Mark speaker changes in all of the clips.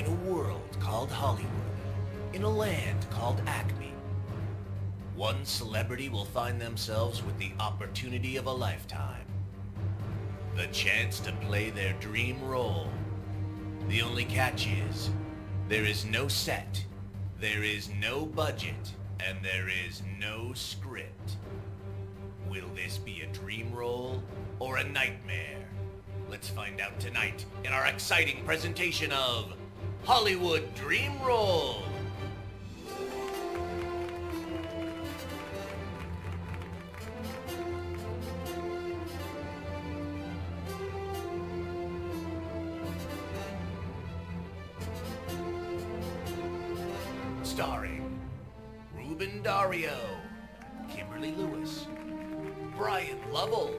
Speaker 1: In a world called Hollywood, in a land called Acme, one celebrity will find themselves with the opportunity of a lifetime. The chance to play their dream role. The only catch is, there is no set, there is no budget, and there is no script. Will this be a dream role or a nightmare? Let's find out tonight in our exciting presentation of Hollywood Dream Role. Starring Ruben Dario, Kimberly Lewis, Brian Lovell,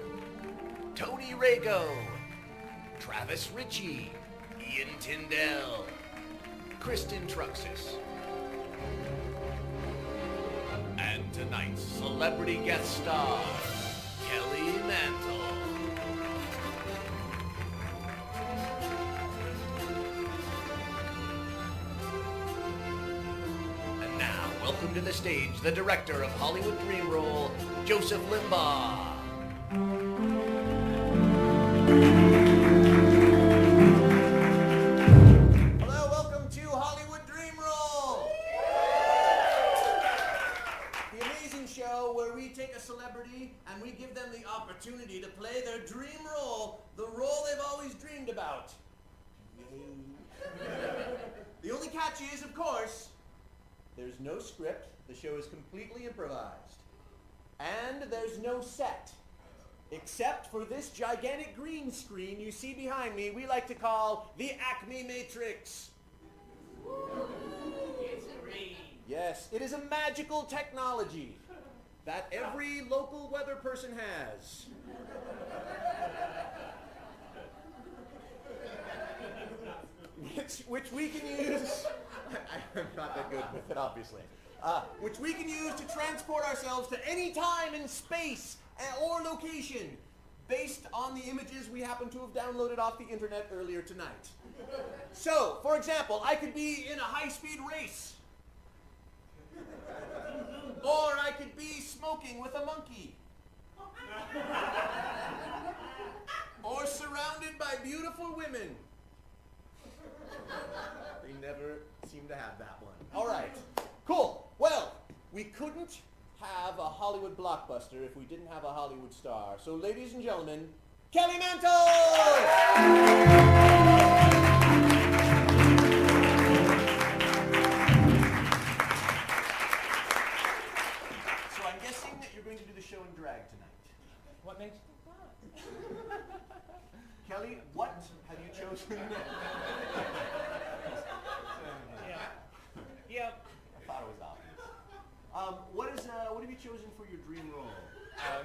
Speaker 1: Tony Rago, Travis Ritchie, Ian Tyndall, Kristen Truxas. And tonight's celebrity guest star, Kelly Mantle. And now, welcome to the stage, the director of Hollywood Dream Role, Joseph Limbaugh. Hello, welcome to Hollywood Dream Role. The amazing show where we take a celebrity and we give them the opportunity to play their dream role, the role they've always dreamed about. The only catch is, of course, there's no script. The show is completely improvised. And there's no set. Except for this gigantic green screen you see behind me, we like to call the Acme Matrix.
Speaker 2: It's green.
Speaker 1: Yes, it is a magical technology that every local weather person has. Which we can use. I'm not that good with it, obviously. Which we can use to transport ourselves to any time in space or location, based on the images we happen to have downloaded off the internet earlier tonight. So, for example, I could be in a high-speed race. Or I could be smoking with a monkey. Or surrounded by beautiful women. They never seem to have that one. All right, cool. Well, we couldn't have a Hollywood blockbuster if we didn't have a Hollywood star. So, ladies and gentlemen, Kelly Mantle! So I'm guessing that you're going to do the show in drag tonight.
Speaker 2: What makes you think that?
Speaker 1: Kelly, what have you chosen?
Speaker 2: Yep.
Speaker 1: I thought it was obvious. What have you chosen for your dream role?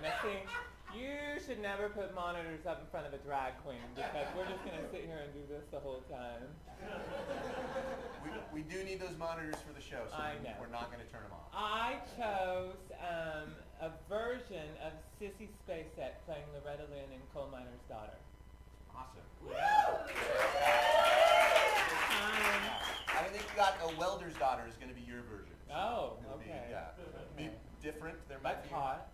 Speaker 2: Now see, you should never put monitors up in front of a drag queen because we're just going to sit here and do this the whole time.
Speaker 1: We do need those monitors for the show, so
Speaker 2: I know.
Speaker 1: we're not going to turn them off.
Speaker 2: I chose a version of Sissy Spacek playing Loretta Lynn in Coal Miner's Daughter.
Speaker 1: Awesome.
Speaker 2: Yeah.
Speaker 1: I think you got a welder's daughter is going to be your version.
Speaker 2: Oh,
Speaker 1: It'll
Speaker 2: okay.
Speaker 1: Be different. There might
Speaker 2: That's
Speaker 1: be.
Speaker 2: hot.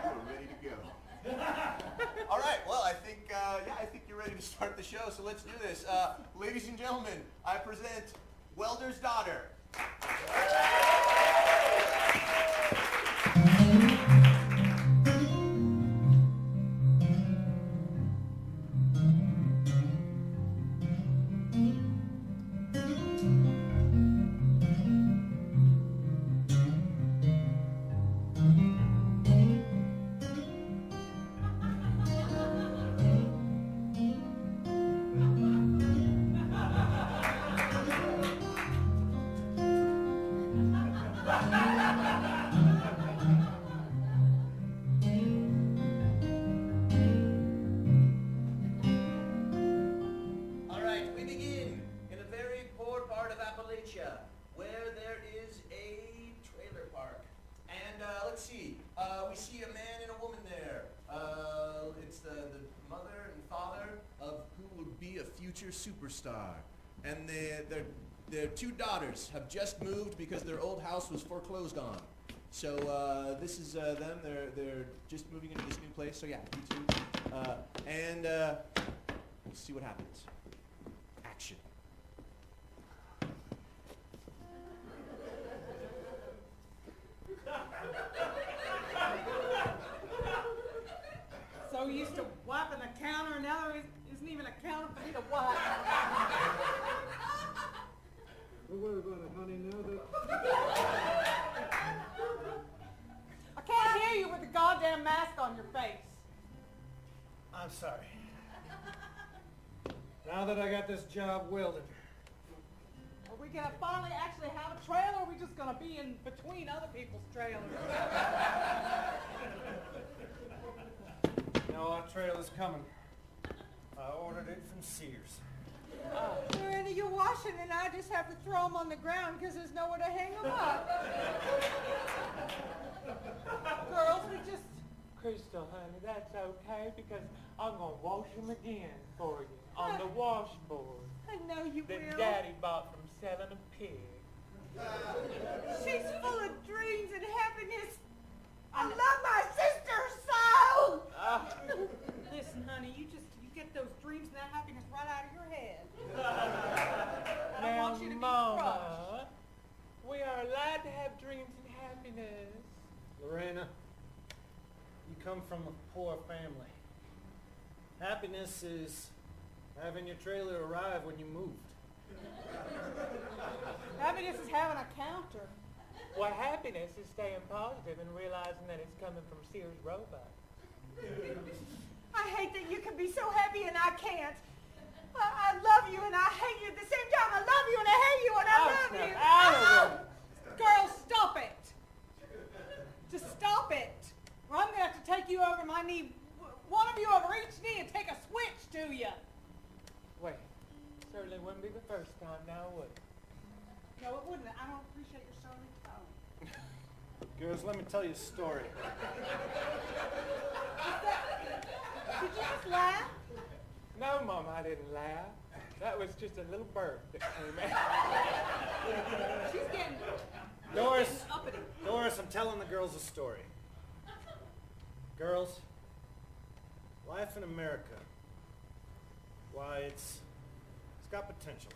Speaker 1: We're ready to go. All right. Well, I think you're ready to start the show. So let's do this, ladies and gentlemen. I present Welder's Daughter.
Speaker 3: of who would be a future superstar. And their two daughters have just moved because their old house was foreclosed on. So this is them. They're just moving into this new place. So yeah, you two. And we'll see what happens. Action.
Speaker 4: So used to wiping the counter, and now there isn't even a counter for me to wipe.
Speaker 5: Well, we're going to honey now that...
Speaker 4: I can't hear you with the goddamn mask on your face.
Speaker 5: I'm sorry. Now that I got this job welded.
Speaker 4: Are we gonna finally actually have a trailer, or are we just gonna be in between other people's trailers?
Speaker 5: No, our trailer's coming. I ordered it from Sears.
Speaker 4: Miranda, you're washing, and I just have to throw them on the ground because there's nowhere to hang them up. Girls, we just...
Speaker 2: Crystal, honey, that's okay because I'm going to wash them again for you on the washboard
Speaker 4: I know you
Speaker 2: that
Speaker 4: will.
Speaker 2: Daddy bought from selling a pig.
Speaker 4: She's full of dreams and happiness. I love my sister so! Listen, honey, you get those dreams and that happiness right out of your head. I don't
Speaker 2: Now,
Speaker 4: want you to be
Speaker 2: Mama,
Speaker 4: crushed.
Speaker 2: we are allowed to have dreams and happiness.
Speaker 5: Lorena, you come from a poor family. Happiness is having your trailer arrive when you moved.
Speaker 4: Happiness is having a counter.
Speaker 2: Well, happiness is staying positive and realizing that it's coming from Sears Roebuck.
Speaker 4: I hate that you can be so happy and I can't. I love you and I hate you at the same time. I love you and I hate you and I love you.
Speaker 2: Out of it.
Speaker 4: Girls, stop it. Just stop it. Or I'm going to have to take you over my knee, one of you over each knee, and take a switch to you.
Speaker 2: Wait, certainly wouldn't be the first time now, would it?
Speaker 4: No, it wouldn't. I don't appreciate your surly tone.
Speaker 5: Girls, let me tell you a story.
Speaker 4: Did you just laugh?
Speaker 2: No, Mom, I didn't laugh. That was just a little bird that came out.
Speaker 4: She's getting
Speaker 5: Doris,
Speaker 4: uppity.
Speaker 5: Doris, I'm telling the girls a story. Girls, life in America, why, it's got potential.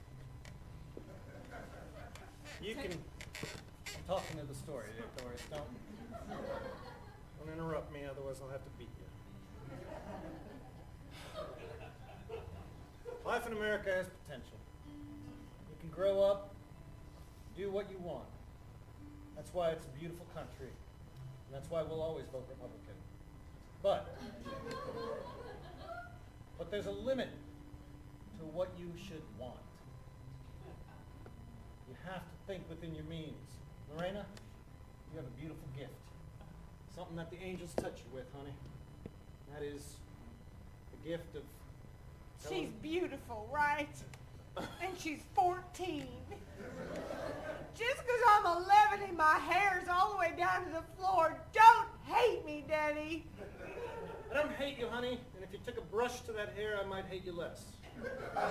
Speaker 5: You can... I'm talking to the story, Doris. Don't interrupt me, otherwise I'll have to beat you. Life in America has potential. You can grow up, do what you want. That's why it's a beautiful country. And that's why we'll always vote Republican. But there's a limit to what you should want. You have to think within your means. Lorena, you have a beautiful gift. Something that the angels touch you with, honey. That is the gift of
Speaker 4: She's beautiful, right? And she's 14. Just because I'm 11 and my hair's all the way down to the floor, don't hate me, Daddy.
Speaker 5: I don't hate you, honey. And if you took a brush to that hair, I might hate you less.
Speaker 3: All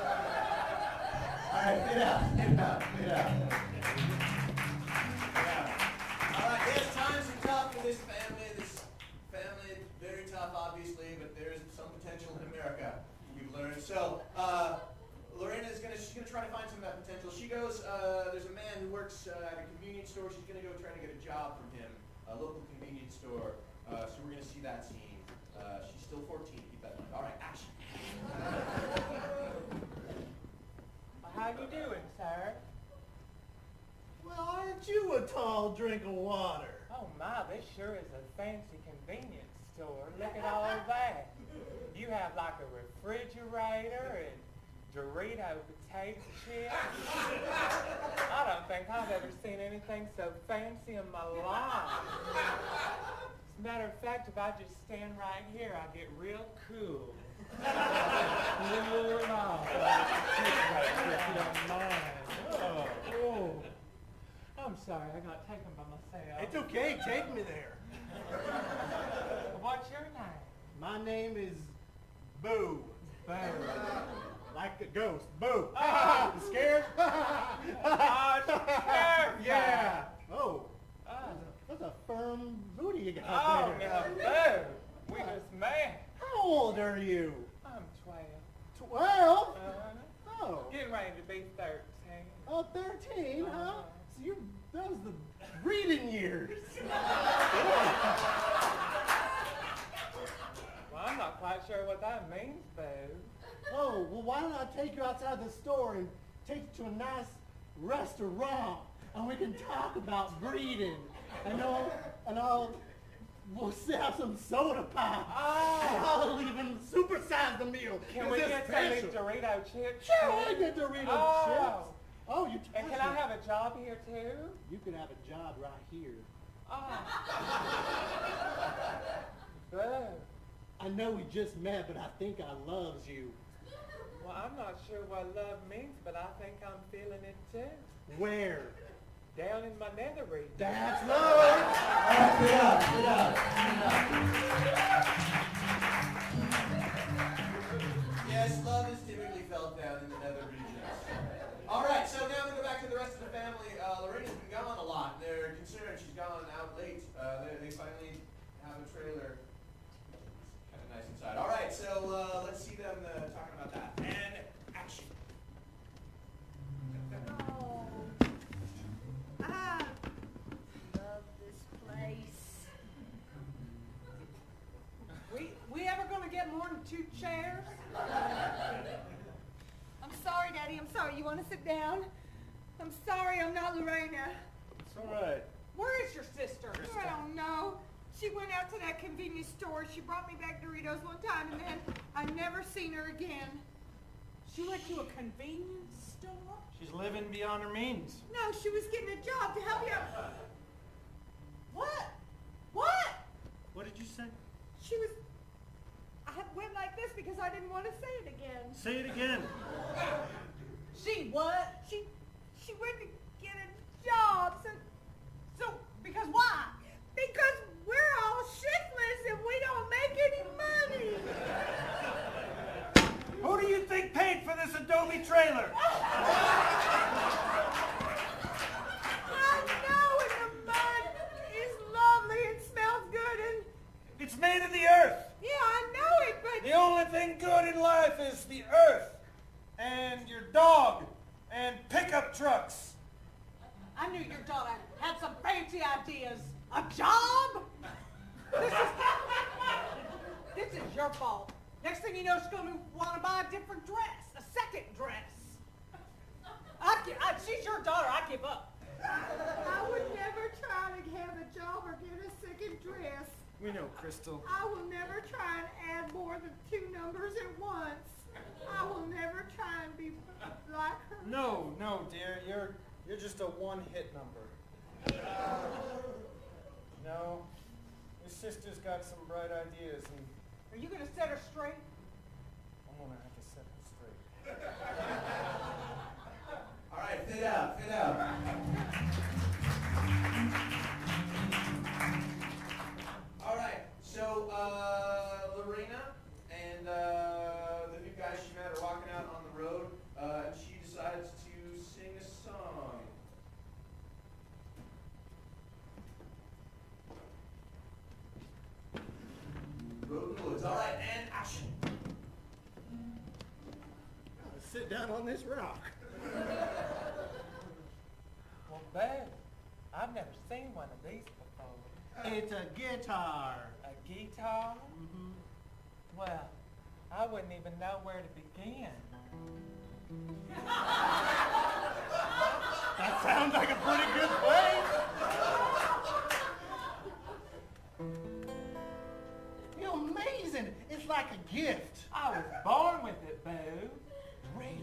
Speaker 3: right, get out. Yeah. All right, yes, times are tough in this family. This family is very tough, obviously, but there's some potential in America, we've learned. So, Lorena is she's gonna try to find some of that potential. She goes, there's a man who works at a convenience store. She's gonna go try to get a job from him, a local convenience store. So we're gonna see that scene. She's still 14, keep that in mind. All right, action.
Speaker 2: How you doing, sir?
Speaker 6: Well, aren't you a tall drink of water?
Speaker 2: Oh my, this sure is a fancy convenience store. Look at all that. You have like a refrigerator and Dorito potato chips. I don't think I've ever seen anything so fancy in my life. As a matter of fact, if I just stand right here, I get real cool. Cool and all. If you don't mind. Oh. I'm sorry, I got taken by myself.
Speaker 6: It's okay, take me there.
Speaker 2: What's your name?
Speaker 6: My name is Boo.
Speaker 2: Boo.
Speaker 6: Like a ghost. Boo.
Speaker 2: Oh.
Speaker 6: You scared?
Speaker 2: Oh, terrified.
Speaker 6: Yeah. Oh.
Speaker 2: Oh,
Speaker 6: That's a firm booty you got
Speaker 2: oh
Speaker 6: there.
Speaker 2: now, boo. We just mad.
Speaker 6: How old are you?
Speaker 2: I'm 12.
Speaker 6: 12? Oh.
Speaker 2: Getting ready to be 13.
Speaker 6: Oh, 13, huh? So that was the breeding years.
Speaker 2: Well, I'm not quite sure what that means, boo.
Speaker 6: Oh, well, why don't I take you outside the store and take you to a nice restaurant, and we can talk about breeding, and we'll have some soda pop.
Speaker 2: Oh.
Speaker 6: And I'll even supersize the meal.
Speaker 2: Can
Speaker 6: 'cause
Speaker 2: we
Speaker 6: it's
Speaker 2: get some
Speaker 6: special.
Speaker 2: Dorito chips?
Speaker 6: Sure, I get Dorito
Speaker 2: Oh.
Speaker 6: chips. Oh, you
Speaker 2: And can I have a job here too?
Speaker 6: You could have a job right here.
Speaker 2: Oh. Boo.
Speaker 6: I know we just met, but I think I loves you.
Speaker 2: Well, I'm not sure what love means, but I think I'm feeling it too.
Speaker 6: Where?
Speaker 2: Down in my nether region.
Speaker 6: That's love.
Speaker 3: Get up. Yes, love is typically felt down in the nether regions. All right, so now we go back to the rest of the family. Lorena's been gone a lot. They're concerned she's gone out late. They finally have a trailer. Kind of nice inside. All right, so let's see them talking about that. And action.
Speaker 4: Oh, I love this place.
Speaker 7: We ever gonna get more than 2 chairs?
Speaker 4: I'm sorry, Daddy. I'm sorry. You want to sit down? I'm sorry. I'm not Lorena.
Speaker 5: It's all right.
Speaker 7: Where is your sister?
Speaker 4: I don't know. She went out to that convenience store. She brought me back Doritos one time, and then I've never seen her again.
Speaker 7: She went to a convenience store?
Speaker 5: She's living beyond her means.
Speaker 4: No, she was getting a job to help you out.
Speaker 7: What? What?
Speaker 5: What did you say?
Speaker 4: She was... I went like this because I didn't want to say it again.
Speaker 5: Say it again.
Speaker 7: She what?
Speaker 4: She went to get a job,
Speaker 7: So, because why?
Speaker 4: because we're all shiftless and we don't make any money.
Speaker 5: Who do you think paid for this Adobe trailer?
Speaker 4: I know, and the mud is lovely and smells good, and
Speaker 5: It's made of the earth.
Speaker 4: yeah, I know it, but
Speaker 5: The only thing good in life is the earth and your dog and pickup trucks.
Speaker 7: I knew your daughter had some fancy ideas. A job? This is your fault. Next thing you know, she's going to want to buy a different dress, a second dress. She's your daughter. I give up.
Speaker 4: I would never try to have a job or get a second dress.
Speaker 5: We know, Crystal.
Speaker 4: I will never try and add more than 2 numbers at once. I will never try and be like her.
Speaker 5: No, dear. You're just a one-hit number. No, your sister's got some bright ideas, and
Speaker 7: Are you going to set her straight?
Speaker 5: I'm gonna have to set her straight.
Speaker 3: All right, fit out. All right, so Lorena and the new guy she met are walking out on the road, and she decides to sing a song. Road in the Woods. All right, and action.
Speaker 6: Sit down on this rock.
Speaker 2: Well, babe, I've never seen one of these before.
Speaker 6: It's a guitar.
Speaker 2: A guitar?
Speaker 6: Mm-hmm.
Speaker 2: Well, I wouldn't even know where to begin.
Speaker 6: That sounds like a pretty good place. You're amazing. It's like a gift.
Speaker 2: I was born with it, boo.
Speaker 6: Really?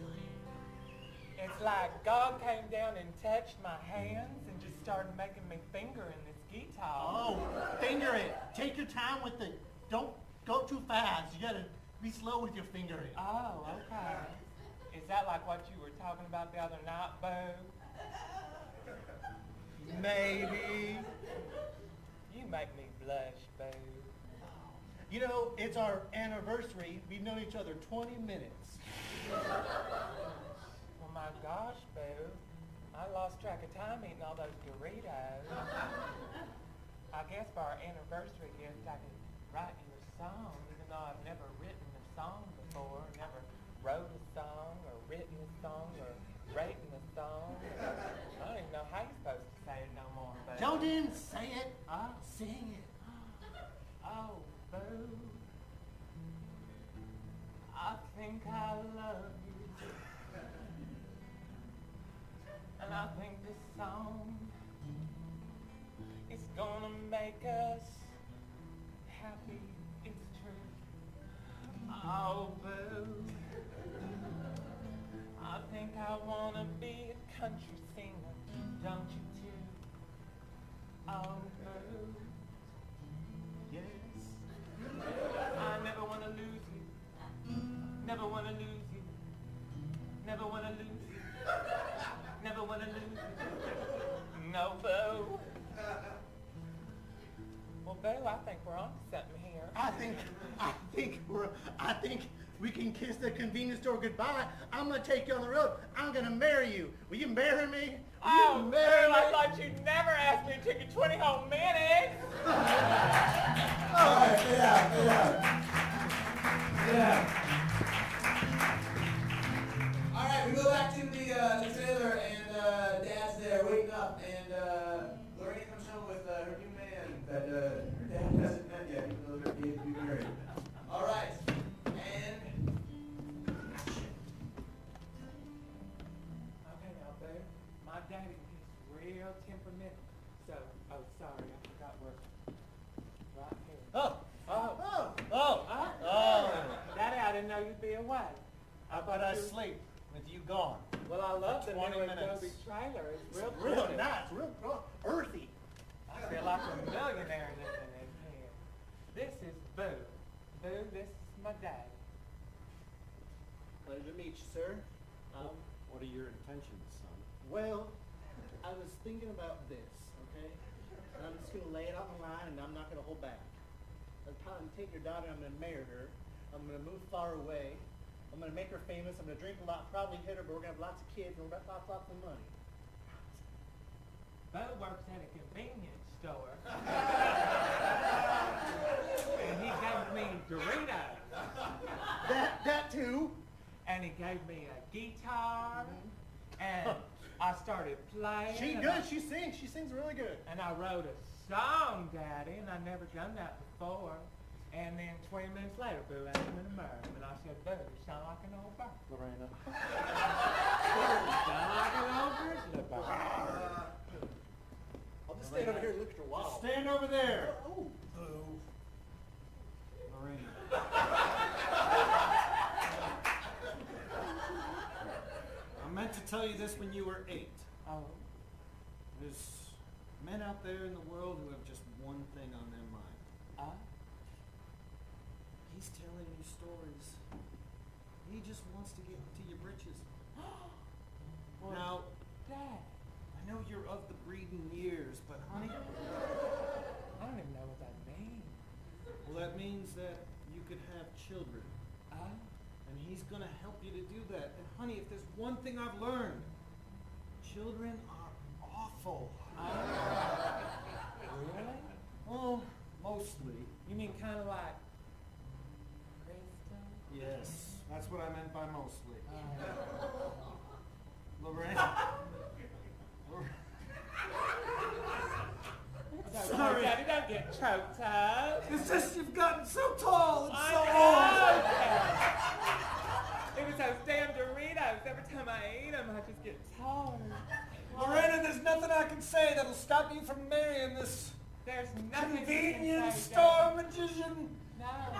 Speaker 2: It's like God came down and touched my hands and just started making me finger in this guitar.
Speaker 6: Oh, finger it. Take your time with it. Don't go too fast. You gotta be slow with your fingering.
Speaker 2: Oh, okay. Is that like what you were talking about the other night, boo?
Speaker 6: Maybe.
Speaker 2: You make me blush, boo.
Speaker 6: You know, it's our anniversary. We've known each other 20 minutes.
Speaker 2: Oh my gosh, Boo. I lost track of time eating all those Doritos. I guess for our anniversary gift, I could write you a song, even though I've never written a song before, never wrote a song, or written a song, or written a song. I don't even know how you're supposed to say it no more, Boo.
Speaker 6: Don't even say it. I'll sing it.
Speaker 2: Oh, Boo. I think I love you. And I think this song is gonna make us happy, it's true. Oh, Boo. I think I wanna be a country singer, don't you too? Oh, Boo.
Speaker 6: Yes.
Speaker 2: I never wanna lose you. Never wanna lose you. Never wanna lose you. Never wanna lose you. No, Boo. Well, Boo, I think we're on to something here.
Speaker 6: I think we can kiss the convenience store goodbye. I'm gonna take you on the road. I'm gonna marry you. Will you marry me? Will
Speaker 2: Oh,
Speaker 6: you
Speaker 2: Boo,
Speaker 6: marry me?
Speaker 2: I thought you'd never ask me. It took you 20 whole minutes.
Speaker 3: All right, get out, get out. Get out. All right, we go back to the trailer, and Dad's there waiting up, and Lorraine comes home with her new man that her dad hasn't met yet, even though they're engaged to be married. All right, and action.
Speaker 2: Okay, now, Boo, my daddy is real temperamental. So, oh, sorry, I forgot we're right here.
Speaker 5: Oh,
Speaker 2: Oh,
Speaker 5: oh, oh.
Speaker 2: Daddy, I didn't know you'd be away.
Speaker 5: How
Speaker 2: thought
Speaker 5: could I
Speaker 2: you-
Speaker 5: sleep with you gone?
Speaker 2: Well, I love the
Speaker 5: 20
Speaker 2: new
Speaker 5: minutes.
Speaker 2: Adobe trailer. It's real
Speaker 6: Real
Speaker 2: pretty.
Speaker 6: nice, real earthy.
Speaker 2: I feel like a millionaire living in here. This is Boo. Boo, this is my daddy.
Speaker 6: Pleasure to meet you, sir.
Speaker 5: What are your intentions, son?
Speaker 6: Well, I was thinking about this, okay? And I'm just gonna lay it on the line, and I'm not gonna hold back. I'm gonna take your daughter. I'm gonna marry her. I'm gonna move far away. I'm gonna make her famous. I'm gonna drink a lot, probably hit her, but we're gonna have lots of kids and we're gonna have lots of money.
Speaker 2: Boo works at a convenience store. And he gave me Doritos.
Speaker 6: That too.
Speaker 2: And he gave me a guitar. And I started playing.
Speaker 6: She
Speaker 2: and
Speaker 6: good. She sings. She sings really good.
Speaker 2: And I wrote a song, Daddy, and I'd never done that before. And then 20 minutes later, Boo asked me to marry him. And I said, Boo, you sound like an old bird.
Speaker 5: Lorena.
Speaker 2: You sound like an old grizzly bear.
Speaker 6: I'll just stand over here and look at your wall.
Speaker 5: Stand over there.
Speaker 6: Oh.
Speaker 5: Lorena. I meant to tell you this when you were 8.
Speaker 2: Oh,
Speaker 5: There's men out there in the world who have just one thing on their mind. He's telling you stories. He just wants to get into your britches.
Speaker 2: well,
Speaker 5: Now,
Speaker 2: Dad,
Speaker 5: I know you're of the breeding years, but honey,
Speaker 2: I don't even know what that means.
Speaker 5: well, that means that you could have children. And he's going to help you to do that. And honey, if there's one thing I've learned, children are awful.
Speaker 2: Really?
Speaker 5: Well, mostly.
Speaker 2: You mean kind of like Kristen?
Speaker 5: Yes, that's what I meant by mostly.
Speaker 2: Oh.
Speaker 5: Lorraine.
Speaker 2: Sorry. Daddy, don't get choked up.
Speaker 5: It's just you've gotten so tall and
Speaker 2: I
Speaker 5: so
Speaker 2: know,
Speaker 5: old.
Speaker 2: Dad. It was those damn Doritos. Every time I eat them, I just get taller.
Speaker 5: Lorena, there's nothing I can say that'll stop you from marrying this
Speaker 2: There's nothing you
Speaker 5: convenience
Speaker 2: can say,
Speaker 5: store magician.
Speaker 2: Dad.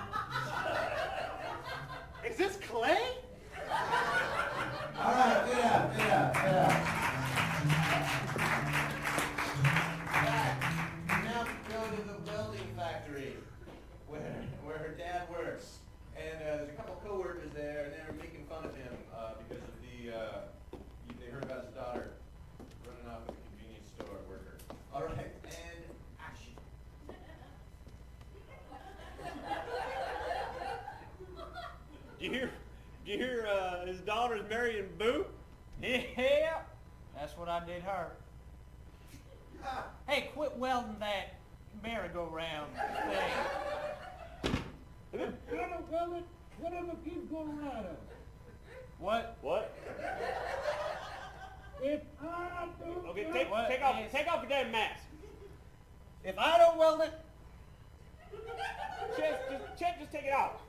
Speaker 2: No.
Speaker 6: Is this Clay?
Speaker 3: All right, get out, get out, get out. Now we go to the welding factory where her dad works. And there's a couple co-workers there, and they're making fun of him because of they heard about his daughter running off with a convenience store worker. All right, and action.
Speaker 2: Yeah, that's what I did her. Hey, quit welding that merry-go-round thing.
Speaker 8: Whatever keeps going around.
Speaker 2: What?
Speaker 9: What?
Speaker 8: If I don't
Speaker 9: Okay,
Speaker 2: What
Speaker 9: take off your damn mask.
Speaker 5: If I don't weld it,
Speaker 9: Chet, just take it off.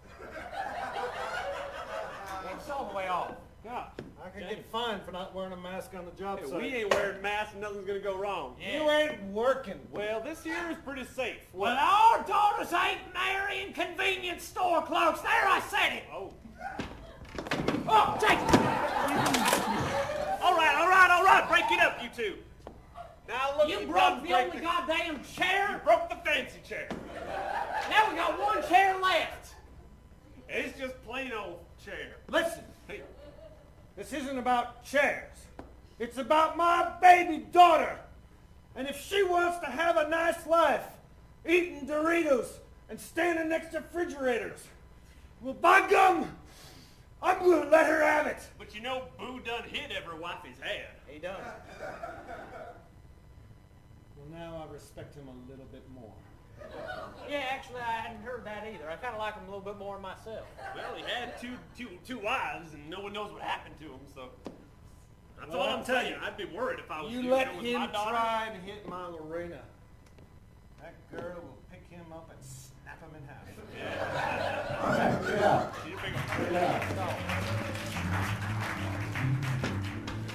Speaker 2: It's all the way off.
Speaker 9: God.
Speaker 5: I can get fined for not wearing a mask on the job
Speaker 9: Hey,
Speaker 5: site.
Speaker 9: we ain't wearing masks and nothing's gonna go wrong.
Speaker 2: Yeah.
Speaker 5: You ain't working.
Speaker 9: Well, this here is pretty safe.
Speaker 2: Well, our daughters ain't marrying convenience store clerks. There, I said it.
Speaker 9: Oh.
Speaker 2: Oh, take it.
Speaker 9: All right. Break it up, you two. Now look,
Speaker 2: You
Speaker 9: done
Speaker 2: broke the
Speaker 9: break
Speaker 2: only goddamn chair.
Speaker 9: You broke the fancy chair.
Speaker 2: Now we got one chair left.
Speaker 9: It's just plain old chair.
Speaker 5: Listen,
Speaker 9: Hey,
Speaker 5: this isn't about chairs. It's about my baby daughter. And if she wants to have a nice life, eating Doritos and standing next to refrigerators, well, by gum, I'm going to let her have it.
Speaker 9: but you know Boo done hit every wifey's head.
Speaker 2: He done.
Speaker 5: Well, now I respect him a little bit more.
Speaker 2: Yeah, actually, I hadn't heard that either. I kind of like him a little bit more myself.
Speaker 9: Well, he had two wives, and no one knows what happened to him, so... That's
Speaker 5: Well,
Speaker 9: all
Speaker 5: I'll
Speaker 9: I'm
Speaker 5: tell
Speaker 9: telling
Speaker 5: you.
Speaker 9: you. I'd be worried if I was
Speaker 5: You
Speaker 9: you.
Speaker 5: let
Speaker 9: If it was
Speaker 5: him
Speaker 9: my daughter.
Speaker 5: try and hit my Lorena. That girl will pick him up and snap him in half.
Speaker 9: She's a big one.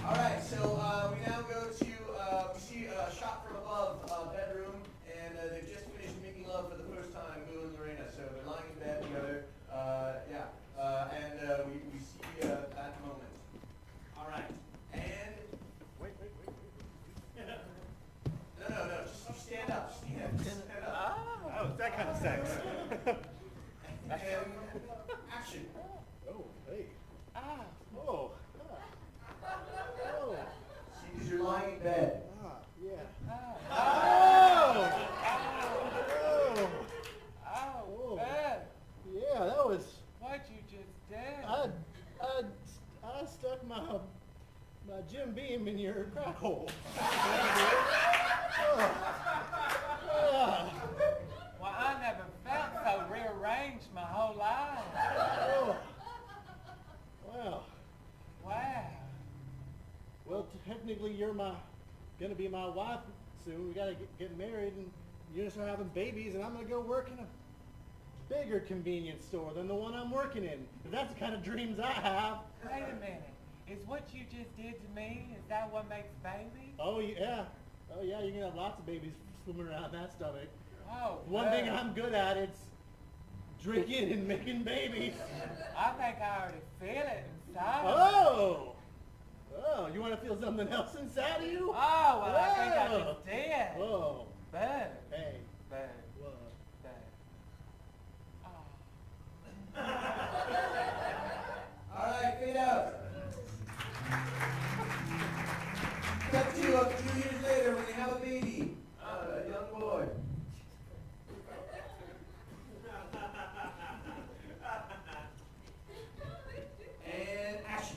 Speaker 3: All right, so we now go to, we see a shot from above bedroom, and they've just finished making love for the first time, Boo and Lorena. So they're lying in bed together, and we see that moment. All right, and
Speaker 5: Wait.
Speaker 3: no, just stand up, stand up.
Speaker 9: Oh, it's that kind of sex.
Speaker 3: And action.
Speaker 5: Oh, hey.
Speaker 2: Ah.
Speaker 5: Oh. Oh.
Speaker 3: See, because you're lying in bed.
Speaker 5: Yeah.
Speaker 2: Oh.
Speaker 5: Oh.
Speaker 2: Oh, Ed,
Speaker 5: Yeah, that was.
Speaker 2: what you just did?
Speaker 5: I stuck my Jim Beam in your crack hole.
Speaker 2: Well, I never felt so rearranged my whole life.
Speaker 5: Oh. Wow.
Speaker 2: Wow.
Speaker 6: Well, technically, you're gonna be my wife soon. We gotta get married, and you're gonna start having babies, and I'm gonna go work in a bigger convenience store than the one I'm working in. 'Cause that's the kind of dreams I have.
Speaker 2: Wait a minute. Is what you just did to me, is that what makes babies?
Speaker 6: Oh yeah, you're gonna have lots of babies swimming around that stomach.
Speaker 2: Oh,
Speaker 6: One thing
Speaker 2: good.
Speaker 6: I'm good at, it's drinking and making babies.
Speaker 2: I think I already feel it inside.
Speaker 6: Oh, you want to feel something else inside of you?
Speaker 2: Oh, well, I think I
Speaker 6: Whoa.
Speaker 2: just did.
Speaker 6: Whoa,
Speaker 2: Bud.
Speaker 6: hey,
Speaker 2: Bud.
Speaker 6: whoa.
Speaker 2: Bud. Oh.
Speaker 3: All right, fade out. Cut to a few years later when you have a baby, a young boy. And action.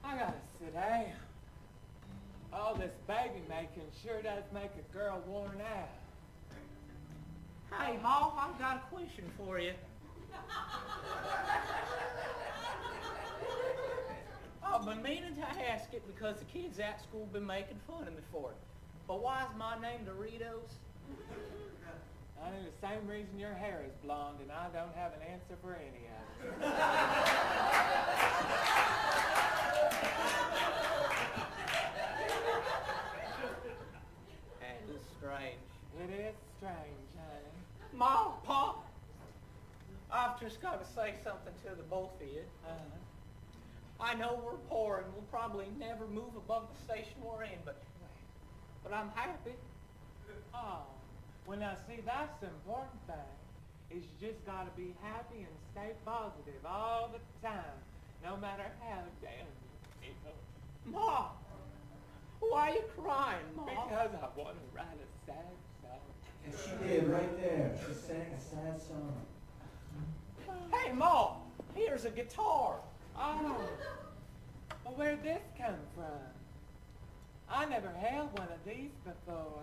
Speaker 2: I gotta sit down. All this baby making sure does make a girl worn out.
Speaker 10: Hey, Ma, I've got a question for you. I've been meaning to ask it because the kids at school been making fun of me for it. But why is my name Doritos?
Speaker 2: I know the same reason your hair is blonde, and I don't have an answer for any of it.
Speaker 10: That is strange.
Speaker 2: It is strange, honey.
Speaker 10: Ma, Pa, I've just got to say something to the both of you. I know we're poor and we'll probably never move above the station we're in, but I'm happy.
Speaker 2: Oh, well now see, that's the important thing, is you just gotta be happy and stay positive all the time, no matter how down you feel.
Speaker 10: Ma, why are you crying, Ma?
Speaker 2: Because I want to write a sad song.
Speaker 3: And she did right there. She sang a sad song.
Speaker 10: Hey, Ma, here's a guitar.
Speaker 2: Oh, well, where'd this come from? I never held one of these before.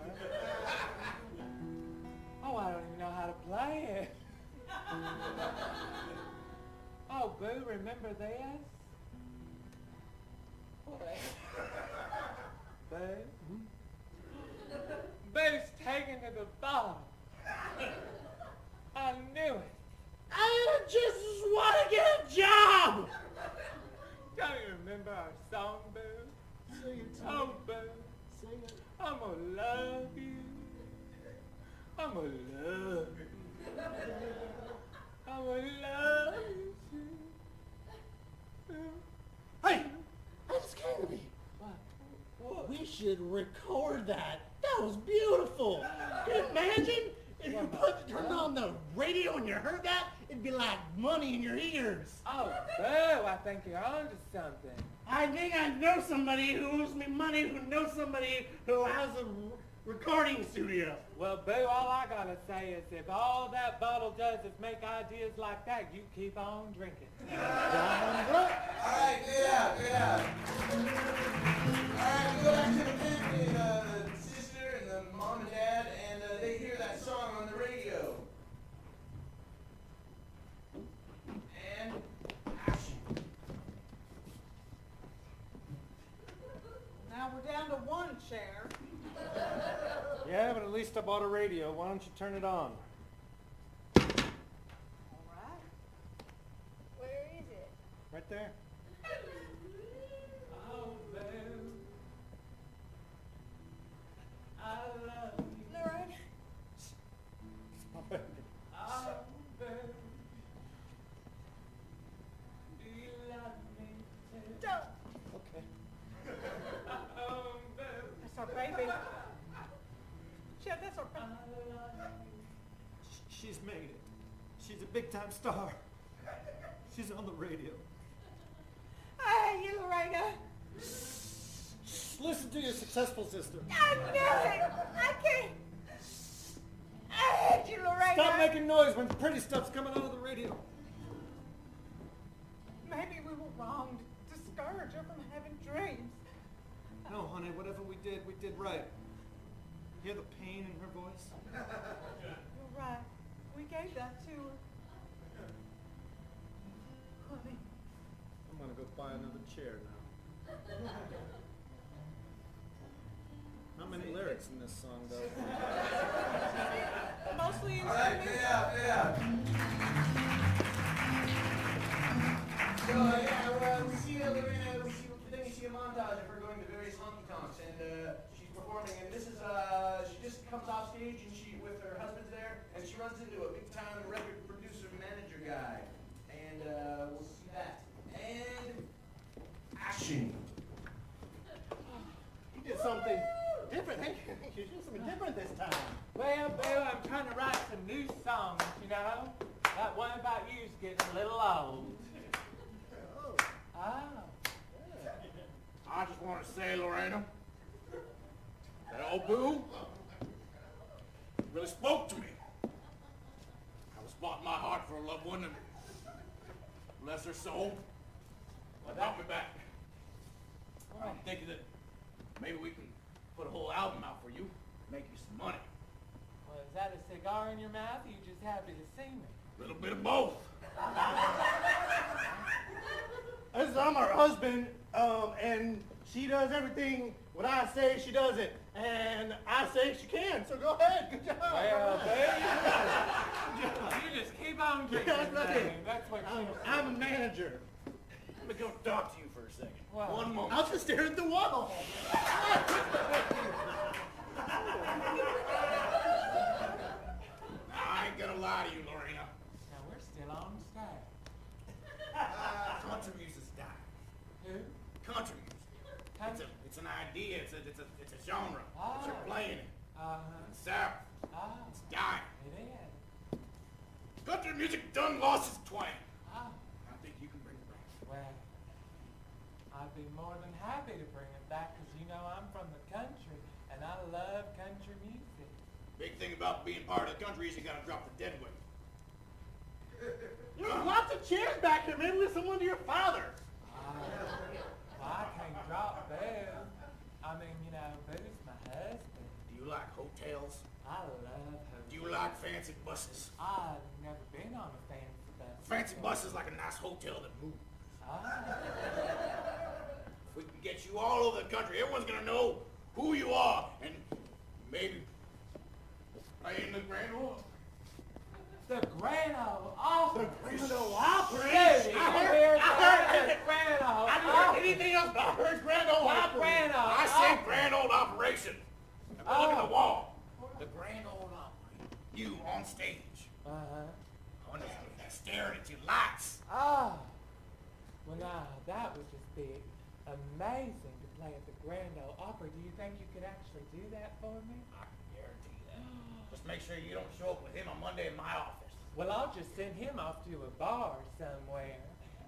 Speaker 2: Oh, I don't even know how to play it. Oh, Boo, remember this? Boo? Boo's taken to the bottom. I knew it.
Speaker 6: I just want to get a job.
Speaker 2: Don't you remember our song, Boo?
Speaker 6: Sing it to
Speaker 2: Oh,
Speaker 6: me.
Speaker 2: Boo,
Speaker 6: Sing it.
Speaker 2: I'm gonna love you. I'm gonna love you. I'm gonna love you.
Speaker 6: Hey, that's scared me.
Speaker 2: What?
Speaker 6: We should record that. That was beautiful. Can you imagine if you turned on the radio and you heard that? It'd be like money in your ears.
Speaker 2: Oh, Boo, I think you're onto something.
Speaker 6: I think I know somebody who owes me money, who knows somebody who has a recording studio.
Speaker 2: Well, Boo, all I gotta say is if all that bottle does is make ideas like that, you keep on drinking.
Speaker 3: All right, yeah. All right, we go back to the family, the sister and the mom and dad, and they hear that song on the radio. And action.
Speaker 7: Now we're down to one chair.
Speaker 5: Yeah, but at least I bought a radio. Why don't you turn it on?
Speaker 7: All right.
Speaker 4: Where is it?
Speaker 5: Right there.
Speaker 2: Oh, Boo, I love you.
Speaker 4: Lorraine.
Speaker 2: Oh, Boo, do you love me too?
Speaker 4: Don't.
Speaker 5: Okay.
Speaker 2: Oh, Boo,
Speaker 7: That's our baby. Chef, that's our
Speaker 2: I
Speaker 7: baby.
Speaker 2: love you.
Speaker 5: She's made it. She's a big-time star. She's on the radio.
Speaker 7: Hey, you, Lorena.
Speaker 5: Listen to your successful sister.
Speaker 7: I knew it. I can't. I hate you, Lorena.
Speaker 5: Stop making noise when pretty stuff's coming out of the radio.
Speaker 7: Maybe we were wrong to discourage her from having dreams.
Speaker 5: No, honey, whatever we did right. Hear the pain in her voice?
Speaker 7: You're right. We gave that to her. Honey.
Speaker 5: I'm gonna go buy another chair now. Not many lyrics in this song, though.
Speaker 7: Mostly
Speaker 3: All right, yeah. So, we see Lorena, then we see a montage of her going to various honky tonks, and she's performing, and this is, she just comes off stage, and she, with her husband's there, and she runs into a big-time record producer manager guy, and we'll see that. And action.
Speaker 6: You did something different. Hey, you did something different this time.
Speaker 2: Well, Boo, I'm trying to write some new songs, you know? That one about you's getting a little old. Oh.
Speaker 9: I just want to say, Lorena, that old Boo really spoke to me. I was bought my heart for a loved one, and bless her soul, well, got me back. I'm thinking that maybe we can put a whole album out for you, make you some money.
Speaker 2: Well, is that a cigar in your mouth, or you just happy to see me?
Speaker 9: A little bit of both.
Speaker 6: As I'm her husband, and she does everything when I say she does it, and I say she can. So go ahead. Good job.
Speaker 2: Well, Boo, you just keep on drinking.
Speaker 6: That's right.
Speaker 2: baby. That's what you
Speaker 6: I'm a manager.
Speaker 9: Let me go talk to you for a second.
Speaker 2: Wow.
Speaker 9: One moment.
Speaker 6: I'll just stare at the wall.
Speaker 9: I ain't gonna lie to you, Lorena.
Speaker 2: Now, we're still on the stage.
Speaker 9: Country music's dying.
Speaker 2: Who?
Speaker 9: Country music. It's an idea. It's a genre.
Speaker 2: Ah.
Speaker 9: You're playing it.
Speaker 2: Uh-huh.
Speaker 9: In the South.
Speaker 2: Ah,
Speaker 9: It's dying.
Speaker 2: it is.
Speaker 9: Country music done lost its twang.
Speaker 2: Ah,
Speaker 9: I think you can bring it back.
Speaker 2: well, I'd be more than happy to bring it back because, you know, I'm from the country and I love country music.
Speaker 9: Big thing about being part of the country is you gotta drop the dead weight.
Speaker 6: You Lots of chairs back here. Maybe with someone to your father.
Speaker 2: Well, I can't drop Boo. I mean, you know, Boo's my husband.
Speaker 9: Do you like hotels?
Speaker 2: I love hotels.
Speaker 9: Do you like fancy buses?
Speaker 2: I've never been on a fancy bus.
Speaker 9: Fancy bus is like a nice hotel that moves. If we can get you all over the country, everyone's gonna know who you are, and maybe play in the Grand Ole.
Speaker 2: The Grand Ole Opry.
Speaker 6: The Grand Ole Opry.
Speaker 2: Dude,
Speaker 6: I heard
Speaker 2: the Grand Ole
Speaker 6: I didn't hear
Speaker 2: Opry.
Speaker 6: anything else, but I heard Grand Ole Opry.
Speaker 2: Grand Ole
Speaker 9: I said Grand Old Operation. Now go look at the wall. The Grand Old Opry. You on stage.
Speaker 2: Uh-huh.
Speaker 9: On the staring at your lights.
Speaker 2: Oh. Well, now, that would just be amazing to play at the Grand Ole Opry. Do you think you could actually do that for me?
Speaker 9: I can guarantee that. Just make sure you don't show up with him on Monday in my office.
Speaker 2: Well, I'll just send him off to a bar somewhere,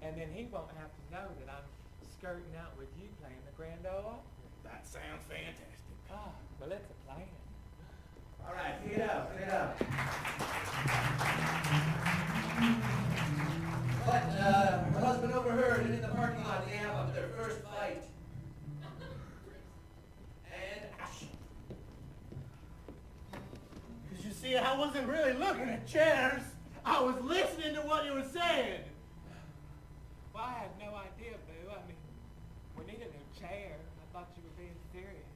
Speaker 2: and then he won't have to know that I'm skirting out with you playing the Grand Ole Opry.
Speaker 9: That sounds fantastic.
Speaker 2: Oh, well, it's a plan.
Speaker 3: All right, get out, get out. But my husband overheard, and in the parking lot they have up their first fight. And action.
Speaker 6: Because you see, I wasn't really looking at chairs. I was listening to what you were saying.
Speaker 2: Well, I had no idea, Boo. I mean, we need a new chair. I thought you were being serious.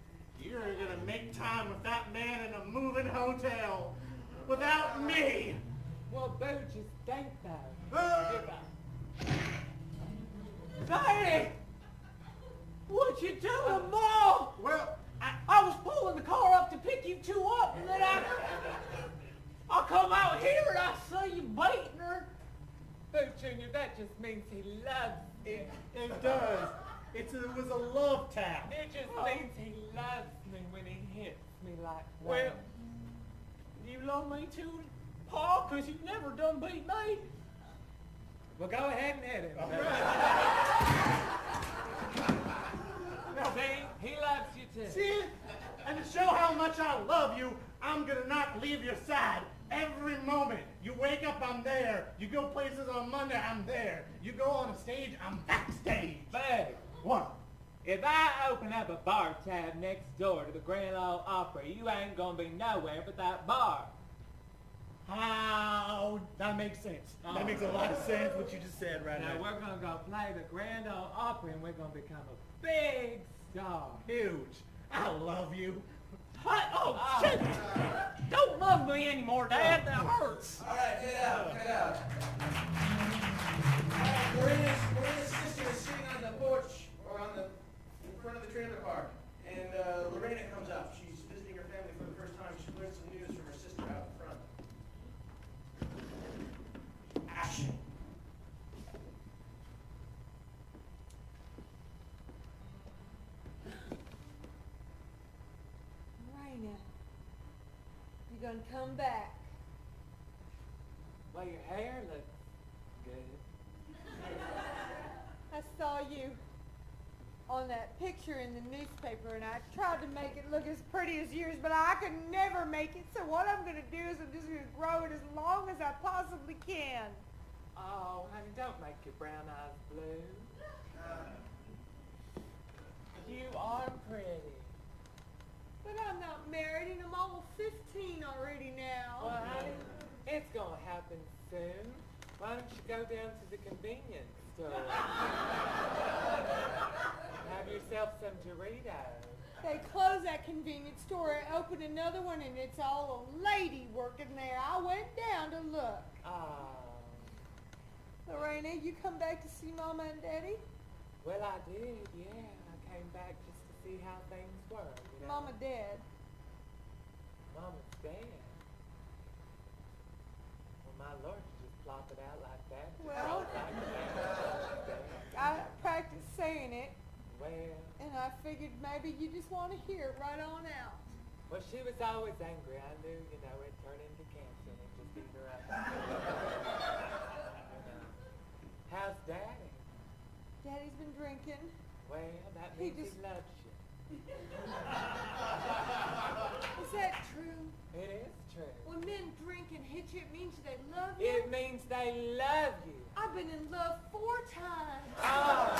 Speaker 6: You're going to make time with that man in a moving hotel without me.
Speaker 2: Well, Boo, just think though.
Speaker 6: Uh,
Speaker 10: Daddy! What you doing, Mom?
Speaker 6: well,
Speaker 10: I was pulling the car up to pick you two up, and then I come out here and I see you beating her.
Speaker 2: Boo Junior, that just means he loves me.
Speaker 6: it does. It was a love tap.
Speaker 2: It just means he loves me when he hits me like that.
Speaker 10: Well, you love me too, Pa? Because you've never done beat me.
Speaker 2: Well, go ahead and hit him. See, he loves you too.
Speaker 6: See? And to show how much I love you, I'm going to not leave your side every moment. You wake up, I'm there. You go places on Monday, I'm there. You go on a stage, I'm backstage.
Speaker 2: Boo,
Speaker 6: What?
Speaker 2: if I open up a bar tab next door to the Grand Ole Opry, you ain't gonna be nowhere but that bar.
Speaker 6: How? That makes sense. That makes a lot of sense what you just said right
Speaker 2: Now
Speaker 6: now.
Speaker 2: we're gonna go play the Grand Ole Opry and we're gonna become a big star.
Speaker 6: Huge. I love you.
Speaker 10: Oh, shit! Don't love me anymore, Dad. That hurts.
Speaker 3: All right, get out, get out. All right, Lorena's sister is sitting on the porch, or in front of the trailer park. And Lorena comes up. She's visiting her family for the first time. She learns some news from her sister out in front. Action.
Speaker 4: Raina, you gonna come back?
Speaker 2: Well, your hair looks good.
Speaker 4: I saw you on that picture in the newspaper, and I tried to make it look as pretty as yours, but I could never make it. So what I'm gonna do is I'm just gonna grow it as long as I possibly can.
Speaker 2: Oh, honey, don't make your brown eyes blue. You are pretty.
Speaker 4: But I'm not married, and I'm almost 15 already now.
Speaker 2: Well, honey, it's gonna happen soon. Why don't you go down to the convenience store? Have yourself some Doritos.
Speaker 4: They closed that convenience store and opened another one, and it's all a lady working there. I went down to look.
Speaker 2: Oh,
Speaker 4: Lorena, you come back to see Mama and Daddy?
Speaker 2: well, I did, yeah. I came back just to see how things were, you know.
Speaker 4: Mama dead.
Speaker 2: Mama's dead. Well, my Lord, you just plop it out like that.
Speaker 4: Well,
Speaker 2: Like that.
Speaker 4: I practiced saying it,
Speaker 2: Well,
Speaker 4: and I figured maybe you just want to hear it right on out.
Speaker 2: well, she was always angry. I knew, you know, it'd turn into cancer and it'd just eat her up. You know. How's Daddy?
Speaker 4: Daddy's been drinking.
Speaker 2: Well, that
Speaker 4: He
Speaker 2: means he
Speaker 4: just-
Speaker 2: loves you.
Speaker 4: Is that true?
Speaker 2: It is true.
Speaker 4: When men drink and hit you, it means they love you?
Speaker 2: It means they love you.
Speaker 4: I've been in love 4 times.
Speaker 2: Oh,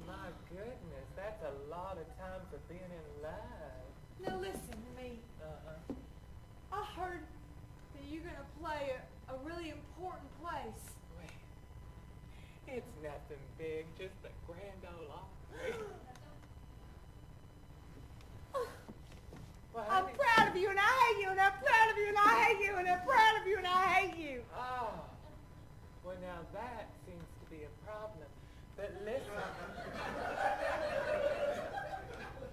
Speaker 2: my goodness, that's a lot of time for being in love.
Speaker 4: Now listen to me.
Speaker 2: Uh-huh.
Speaker 4: I heard that you're gonna play a really important place.
Speaker 2: Wait, it's nothing big, just a grand ole opry. Well,
Speaker 4: I'm
Speaker 2: honey.
Speaker 4: proud of you and I hate you and I'm proud of you and I hate you and I'm proud of you and I hate you.
Speaker 2: Oh, well now that seems to be a problem. But listen,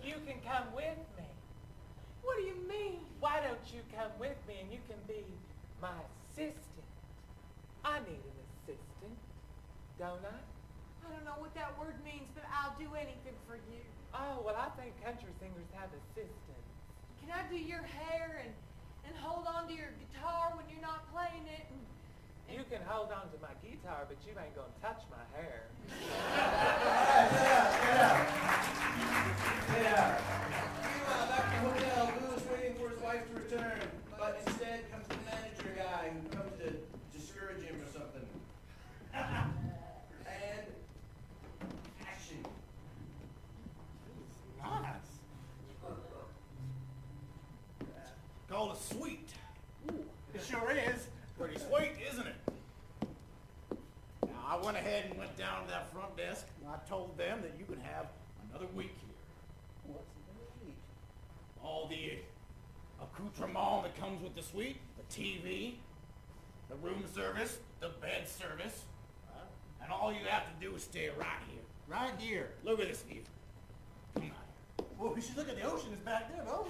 Speaker 2: you can come with me.
Speaker 4: What do you mean?
Speaker 2: Why don't you come with me and you can be my assistant? I need an assistant, don't I?
Speaker 4: I don't know what that word means, but I'll do anything for you.
Speaker 2: Oh, well I think country singers have assistants.
Speaker 4: Can I do your hair and hold on to your guitar when you're not playing it?
Speaker 2: You can hold on to my guitar, but you ain't gonna touch my hair.
Speaker 3: Get out. Meanwhile, back at the hotel, Boo is waiting for his wife to return, but instead comes the manager guy who comes to discourage him or something. And action.
Speaker 9: Nice. Called a suite.
Speaker 6: Ooh, it sure is.
Speaker 9: Pretty sweet, isn't it? Now, I went ahead and went down to that front desk, and I told them that you can have another week here.
Speaker 6: What's the week?
Speaker 9: All the accoutrement that comes with the suite, the TV, the room service, the bed service, and all you have to do is stay right here.
Speaker 6: Right here.
Speaker 9: Look at this view. Come on here.
Speaker 6: Well, we should look at the ocean. It's back there. Oh.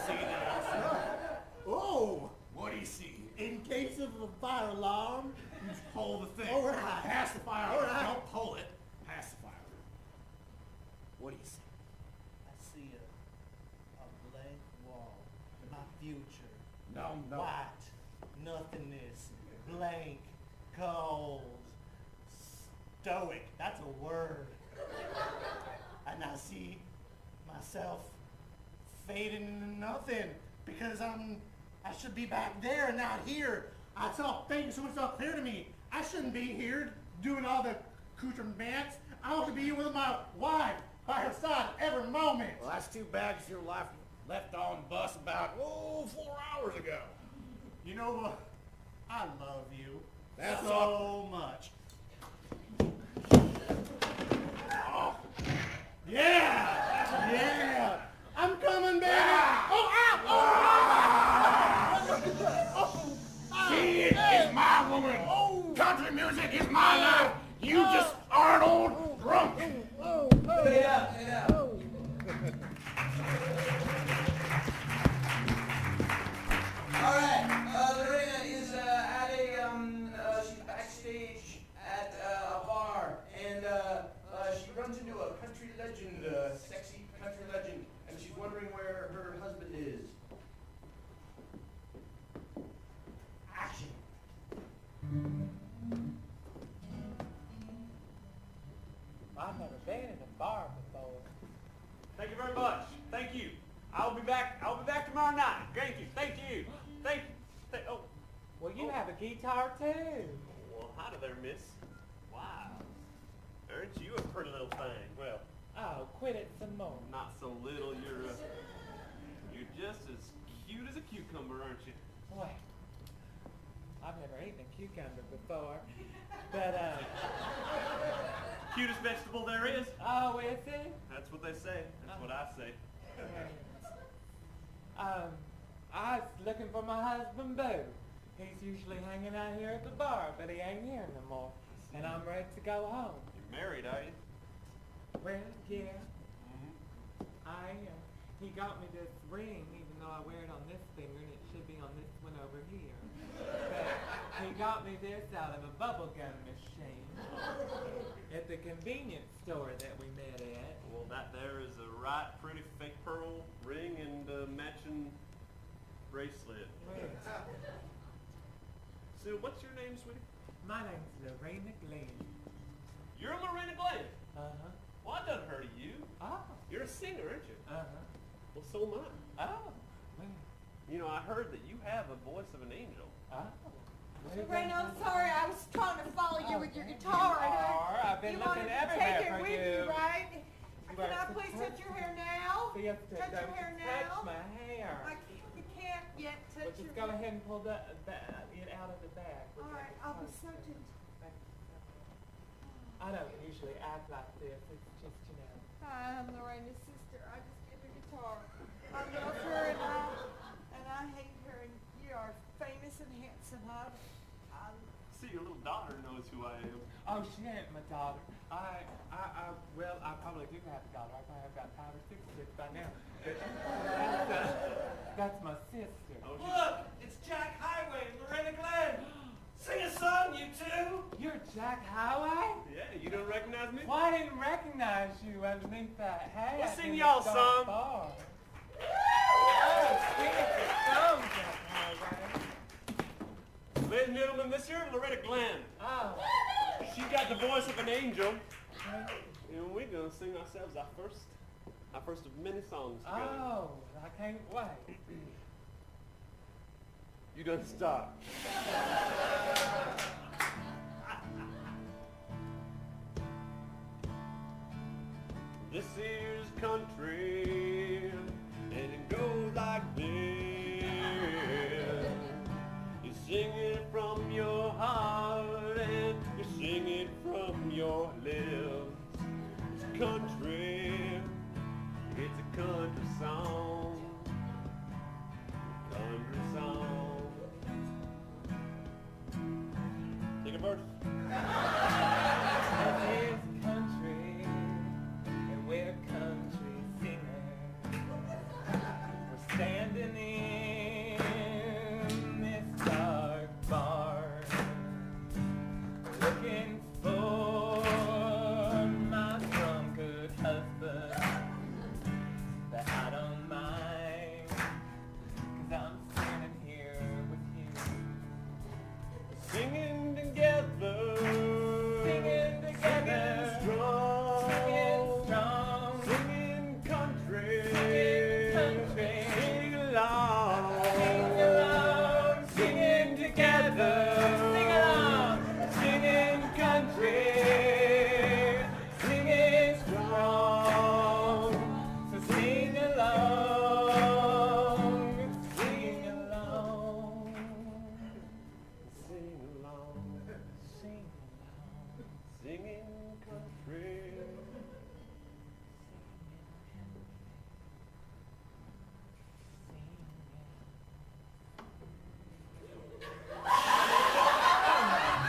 Speaker 9: See that?
Speaker 6: Oh.
Speaker 9: What do you see?
Speaker 6: In case of a fire alarm.
Speaker 9: You just hold the thing.
Speaker 6: All right.
Speaker 9: Pass the fire.
Speaker 6: All right.
Speaker 9: Don't pull it. Pass the fire. What do you see?
Speaker 6: I see a blank wall. My future.
Speaker 9: No.
Speaker 6: White. Nothingness. Blank. Cold. Stoic. That's a word. And I see myself fading into nothing because I should be back there and not here. It's all things so it's all clear to me. I shouldn't be here doing all the accoutrements. I ought to be with my wife by her side every moment.
Speaker 9: Well, that's too bad because your life left on the bus about 4 hours ago.
Speaker 6: You know what? I love you
Speaker 9: That's
Speaker 6: so
Speaker 9: all.
Speaker 6: much.
Speaker 9: Oh.
Speaker 6: Yeah! Yeah! I'm coming, baby!
Speaker 9: Ah!
Speaker 6: Oh, ow! Oh!
Speaker 9: She is my woman. Country music is my life. You just are an old drunk.
Speaker 3: Get out, get out. All right, Lorena is at she's backstage at a bar, and she runs into a country legend, sexy country legend, and she's wondering where her husband is. Action.
Speaker 2: I've never been in a bar before.
Speaker 11: Thank you very much. Thank you. I'll be back tomorrow night. Thank you. Thank you. Thank you. Oh.
Speaker 2: Well, you have a guitar too.
Speaker 11: Well, hi there, miss. Wow. Aren't you a pretty little thing? Well,
Speaker 2: Oh, quit it some more.
Speaker 11: not so little. You're just as cute as a cucumber, aren't you?
Speaker 2: Wait. I've never eaten a cucumber before. But,
Speaker 11: Cutest vegetable there is.
Speaker 2: oh, is it?
Speaker 11: That's what they say. That's what I say.
Speaker 2: I was looking for my husband, Boo. He's usually hanging out here at the bar, but he ain't here no more. And I'm ready to go home.
Speaker 11: You're married, are you?
Speaker 2: Well, yeah. I am. He got me this ring, even though I wear it on this finger, and it should be on this one over here. But he got me this out of a bubblegum machine at the convenience store that we met at.
Speaker 11: Well, that there is a right pretty fake pearl ring and matching bracelet. So, what's your name, sweetie?
Speaker 2: My name's Lorena Glenn.
Speaker 11: You're Lorena Glenn.
Speaker 2: Uh-huh.
Speaker 11: Well, I done heard of you.
Speaker 2: Oh.
Speaker 11: You're a singer, aren't you?
Speaker 2: Uh-huh.
Speaker 11: Well, so am I.
Speaker 2: Oh. Well.
Speaker 11: You know, I heard that you have a voice of an angel.
Speaker 2: Oh.
Speaker 4: Lorena, I'm sorry. I was trying to follow you with your guitar.
Speaker 2: I've been
Speaker 4: You
Speaker 2: looking
Speaker 4: wanted to
Speaker 2: everywhere
Speaker 4: take it
Speaker 2: for
Speaker 4: with
Speaker 2: you.
Speaker 4: you, right?
Speaker 2: You
Speaker 4: Can I
Speaker 2: are-
Speaker 4: please touch your hair now?
Speaker 2: See if
Speaker 4: Touch your hair now.
Speaker 2: Touch my hair.
Speaker 4: You can't yet touch
Speaker 2: Well,
Speaker 4: your
Speaker 2: just go ahead and pull it out of the bag.
Speaker 4: All right, I'll be so gentle.
Speaker 2: I don't usually act like this. It's just, you know.
Speaker 4: Hi, I'm Lorena's sister. I just get the guitar. I love her and I hate her. And you are famous and handsome. I
Speaker 11: See, your little daughter knows who I am.
Speaker 2: Oh, she ain't my daughter. Well, I probably do have a daughter. I probably have about 5 or 6 kids by now. But that's my sister.
Speaker 11: Oh,
Speaker 10: Look, it's Jack Highway and Lorena Glenn. Sing a song, you two.
Speaker 2: You're Jack Highway?
Speaker 11: yeah, you don't recognize me?
Speaker 2: Well, I didn't recognize you underneath that hat.
Speaker 11: Well, sing
Speaker 2: in the
Speaker 11: y'all
Speaker 2: dark
Speaker 11: song.
Speaker 2: bar. Oh, sing us a song, Jack Highway.
Speaker 11: Ladies and gentlemen, this here is Lorena Glenn.
Speaker 2: Oh.
Speaker 11: She got the voice of an angel. And we're gonna sing ourselves our first of many songs together.
Speaker 2: Oh, I can't wait.
Speaker 11: You done stop. This is country, and it goes like this. You sing it from your heart, and you sing it from your lips. It's country, it's a country song. Country song. Take a verse.
Speaker 2: This is country, and we're country singers. We're standing in this dark bar, looking for my drunkard husband. But I don't mind, 'cause I'm standing here with you.
Speaker 11: Singing together.
Speaker 2: Singing together.
Speaker 11: Singing strong.
Speaker 2: Singing strong.
Speaker 11: Singing country.
Speaker 2: Singing country.
Speaker 11: Sing along.
Speaker 2: Sing along. Singing together. Sing along. Singing country. Singing strong. So sing along. Sing along.
Speaker 11: Sing along.
Speaker 2: Sing along.
Speaker 11: Singing country.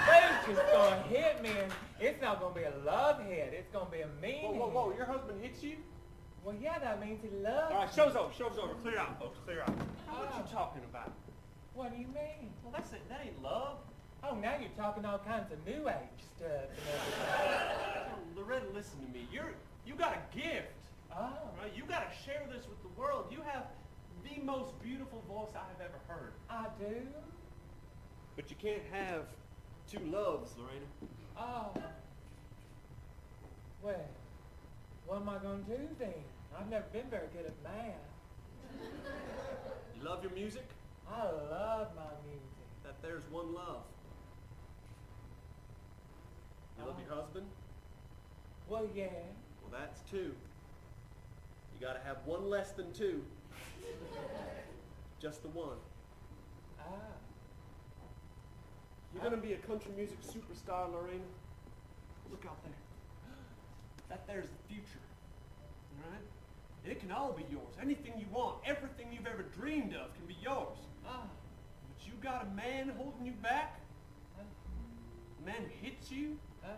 Speaker 2: It's just gonna hit me, and it's not gonna be a love hit. It's gonna be a mean
Speaker 11: Whoa, whoa, whoa!
Speaker 2: hit.
Speaker 11: Your husband hits you?
Speaker 2: Well, yeah, that means he loves
Speaker 11: All right,
Speaker 2: me.
Speaker 11: show's over. Show's over. Clear out, folks. Clear out. What you talking about?
Speaker 2: What do you mean?
Speaker 11: Well, that's it. That ain't love.
Speaker 2: Oh, now you're talking all kinds of new age stuff and everything.
Speaker 11: Loretta, listen to me. You got a gift.
Speaker 2: Oh.
Speaker 11: Right? You got to share this with the world. You have the most beautiful voice I have ever heard.
Speaker 2: I do?
Speaker 11: But you can't have two loves, Lorena.
Speaker 2: Oh. Well, what am I going to do then? I've never been very good at math.
Speaker 11: You love your music?
Speaker 2: I love my music.
Speaker 11: That there's one love. You love your husband?
Speaker 2: Well, yeah.
Speaker 11: Well, that's two. You got to have one less than two. Just the one.
Speaker 2: Ah.
Speaker 11: You're going to be a country music superstar, Lorena. Look out there. That there's the future. All right? It can all be yours. Anything you want, everything you've ever dreamed of can be yours.
Speaker 2: Ah.
Speaker 11: But you got a man holding you back? A man who hits you?
Speaker 2: Ah.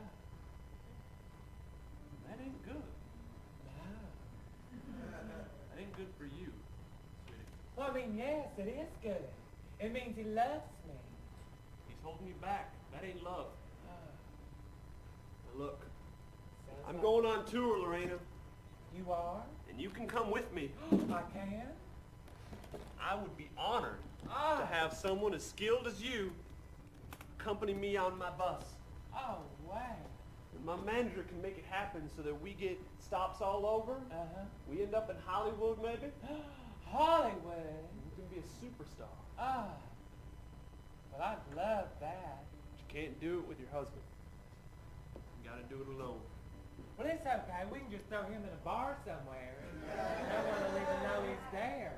Speaker 11: That ain't good.
Speaker 2: No.
Speaker 11: That ain't good for you, sweetie.
Speaker 2: Well, I mean, yes, it is good. It means he loves me.
Speaker 11: He's holding you back. That ain't love.
Speaker 2: Ah.
Speaker 11: Now look,
Speaker 2: Sounds
Speaker 11: I'm
Speaker 2: like-
Speaker 11: going on tour, Lorena,
Speaker 2: You are?
Speaker 11: and you can come with me.
Speaker 2: I can?
Speaker 11: I would be honored
Speaker 2: Ah.
Speaker 11: to have someone as skilled as you accompany me on my bus.
Speaker 2: Oh, wow.
Speaker 11: And my manager can make it happen so that we get stops all over.
Speaker 2: Uh-huh.
Speaker 11: We end up in Hollywood, maybe.
Speaker 2: Hollywood.
Speaker 11: You can be a superstar.
Speaker 2: Ah. Well, I'd love that.
Speaker 11: But you can't do it with your husband. You gotta do it alone.
Speaker 2: Well, it's okay. We can just throw him in a bar somewhere. And no one will even know he's there.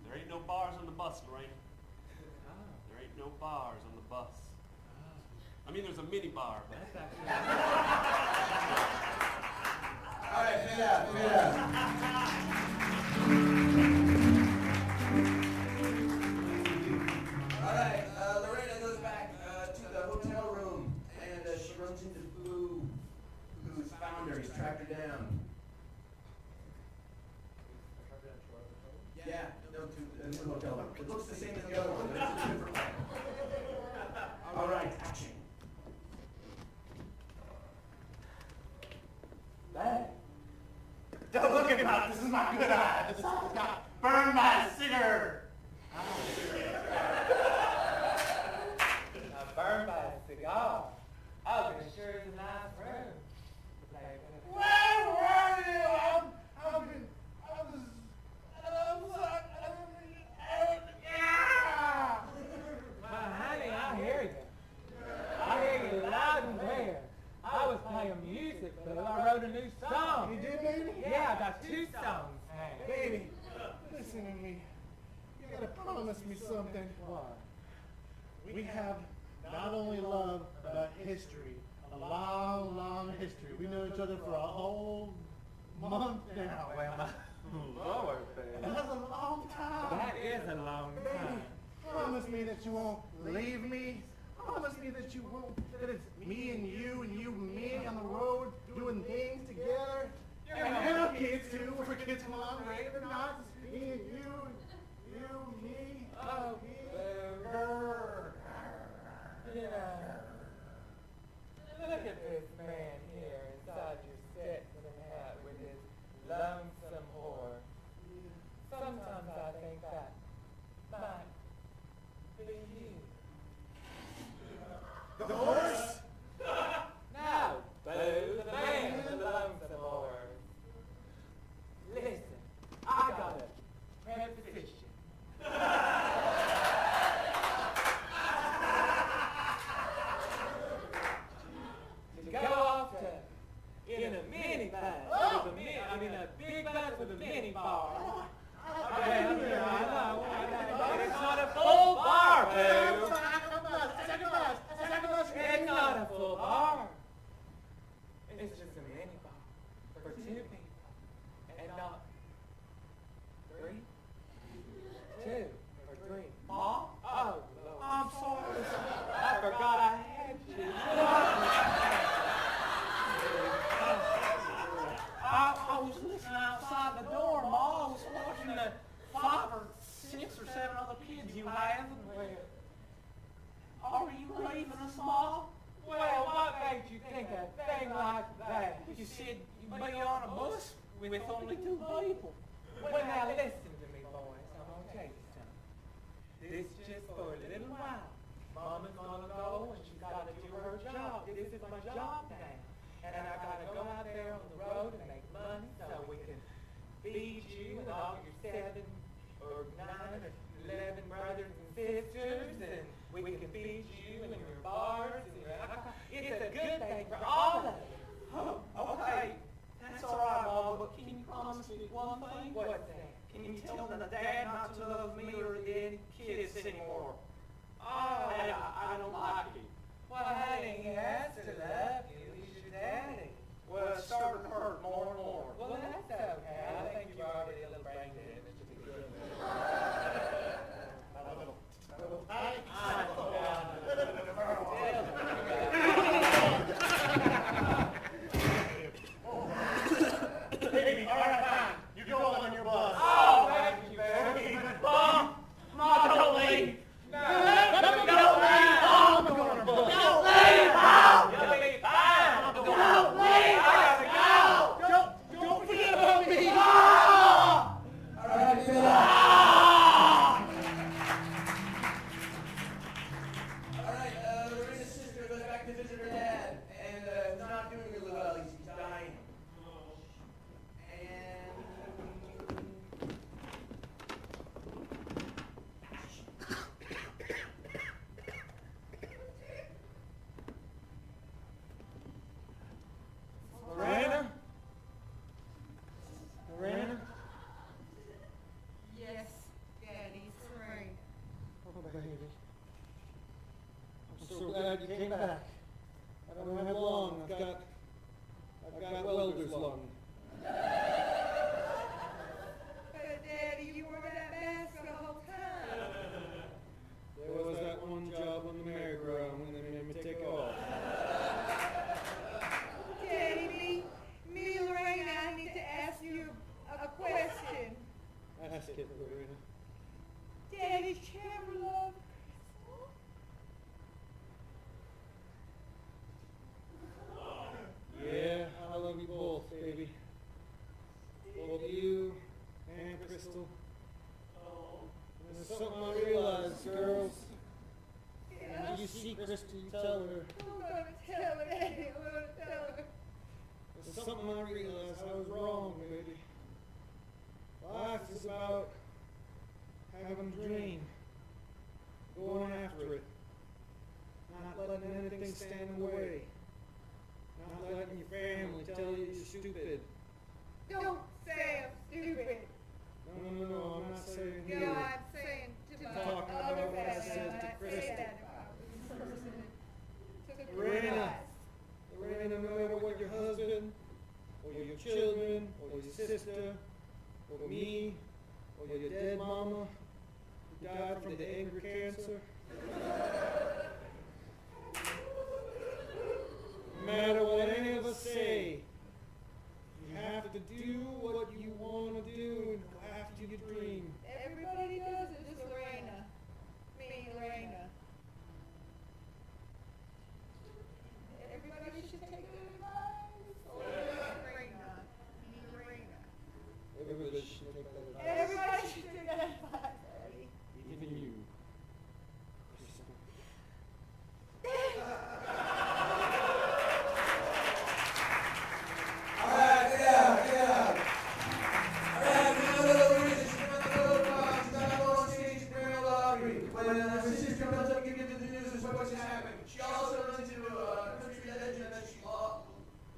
Speaker 11: There ain't no bars on the bus, Lorraine.
Speaker 2: Oh.
Speaker 11: There ain't no bars on the bus. I mean, there's a mini bar, but...
Speaker 2: That's actually...
Speaker 3: All right, fade out, fade out. All right, Lorena goes back to the hotel room, and she runs into Boo, who's found her. He's tracked her down. Yeah, no, to the hotel room. It looks the same as the other one, but it's a different one. All right, action.
Speaker 2: That.
Speaker 6: Don't look at me like this is my good eye. This eye's got burned by a cigar.
Speaker 2: Burned by a cigar. Oh, but it sure is a nice room.
Speaker 6: Where were you?
Speaker 2: Well, honey, I hear you. I hear you loud and clear. I was playing music, but I wrote a new song.
Speaker 6: You did, baby?
Speaker 2: Yeah, I got 2 songs. Hey.
Speaker 6: Baby, listen to me. You gotta promise me something.
Speaker 2: What?
Speaker 6: We have not only love, but history. A long, long history. We know each other for a whole month now.
Speaker 2: Well, my Lord, baby.
Speaker 6: That's a long time.
Speaker 2: That is a long time.
Speaker 6: Promise me that you won't leave me. Promise me that you won't, that it's me and you and me on the road doing things together. And our kids too. We're kids come along, right? If not, it's me and you, me.
Speaker 2: Oh, Boo. You know, look at this man here inside your Stetson hat with his lonesome horse. Sometimes I think that might be you.
Speaker 6: The horse?
Speaker 2: No, Boo, the man with the lonesome horse. Listen, I got a preposition. To go off to in a minibus with a big bus with a mini bar. I know. But it's not a full bar, Boo. It's not a full bar. It's just a mini bar for 2 people. And not 3. 2 or 3. Mom? Oh, Lord. I'm sorry. I forgot I had you.
Speaker 10: I was listening outside the door, Ma. I was watching the 5 or 6 or 7 other kids you have. Are you leaving us, Ma?
Speaker 2: Well, what made you think a thing like that?
Speaker 10: You said you'd be on a bus with only 2 people.
Speaker 2: Well, now listen to me, boys. I'm going to tell you something. This is just for a little while. Mama's going to go and she's got to do her job. This is my job now. And I got to go out there on the road and make money so we can feed you and all your 7 or 9 or 11 brothers and sisters, and we can feed you and your bars. And it's a good thing for all of us.
Speaker 10: Oh, okay. That's all right, Mom, but can you promise me one thing?
Speaker 2: What's that?
Speaker 10: Can you tell the dad not to love me or the kids anymore?
Speaker 2: Oh,
Speaker 10: I don't like it.
Speaker 2: well, honey, he has to love you. He's your daddy.
Speaker 10: Well, it's starting to hurt more and more.
Speaker 2: Well, that's okay. I think you're already a little brain dead. It's just a good
Speaker 6: Baby, all right, fine. You go on your bus.
Speaker 2: Oh, thank you, baby.
Speaker 10: Mom, don't leave.
Speaker 2: No.
Speaker 6: Don't leave. I'm going on our bus.
Speaker 10: Don't leave, Mom.
Speaker 2: You'll be fine.
Speaker 10: Don't leave. I gotta go.
Speaker 6: Don't forget about me.
Speaker 5: Ask it, Lorena.
Speaker 4: Daddy, did you ever love Crystal?
Speaker 5: Yeah, I love you both, baby. Both you and Crystal. And there's something I realized, girls. When you see Crystal, you tell her.
Speaker 4: I'm gonna tell her, Daddy. I'm gonna tell her.
Speaker 5: There's something I realized I was wrong, baby. Life is about having a dream, going after it, not letting anything stand in the way, not letting your family tell you you're stupid.
Speaker 4: Don't say I'm stupid.
Speaker 5: No, I'm not saying you.
Speaker 4: No, I'm saying to my
Speaker 5: Talking
Speaker 4: other
Speaker 5: about what I
Speaker 4: family.
Speaker 5: said to
Speaker 4: I'd say
Speaker 5: Crystal.
Speaker 4: that if I was the person that took
Speaker 5: Lorena,
Speaker 4: advice.
Speaker 5: Lorena, no matter what your husband, or your children, or your sister, or me, or your dead mama, who died from the angry cancer. No matter what any of us say, you have to do what you want to do and go after your dream.
Speaker 4: Everybody does it, just Lorena. Me, Lorena. Everybody should take good advice. Or Lorena. Me, Lorena.
Speaker 5: Everybody should take that advice.
Speaker 4: Everybody should take that advice, Daddy.
Speaker 5: Even you.
Speaker 3: All right, get out, get out. All right, we're gonna go over this. We're gonna go over this. We're gonna go on stage and bring her laundry. When her sister comes up and gives you the news of what just happened, she also runs into a country legend that she loved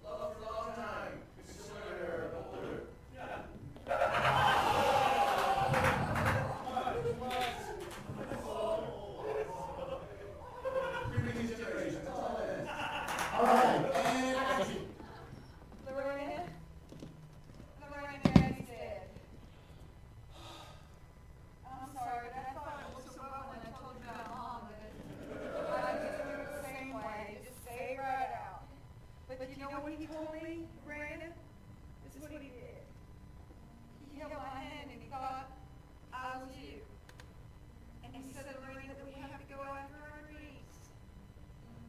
Speaker 3: for a long time. It's similar to her, but older. Three generations, that's all it is. All right, and action.
Speaker 4: Lorena? Lorena, Daddy's dead. I'm sorry, but I thought it was so well when I told you about Mom, but I just do it the same way, just say it right out. But you know what he told me, Lorena? This is what he did. He held my hand and he thought I was you. And he said, Lorena, that we have to go after our dreams.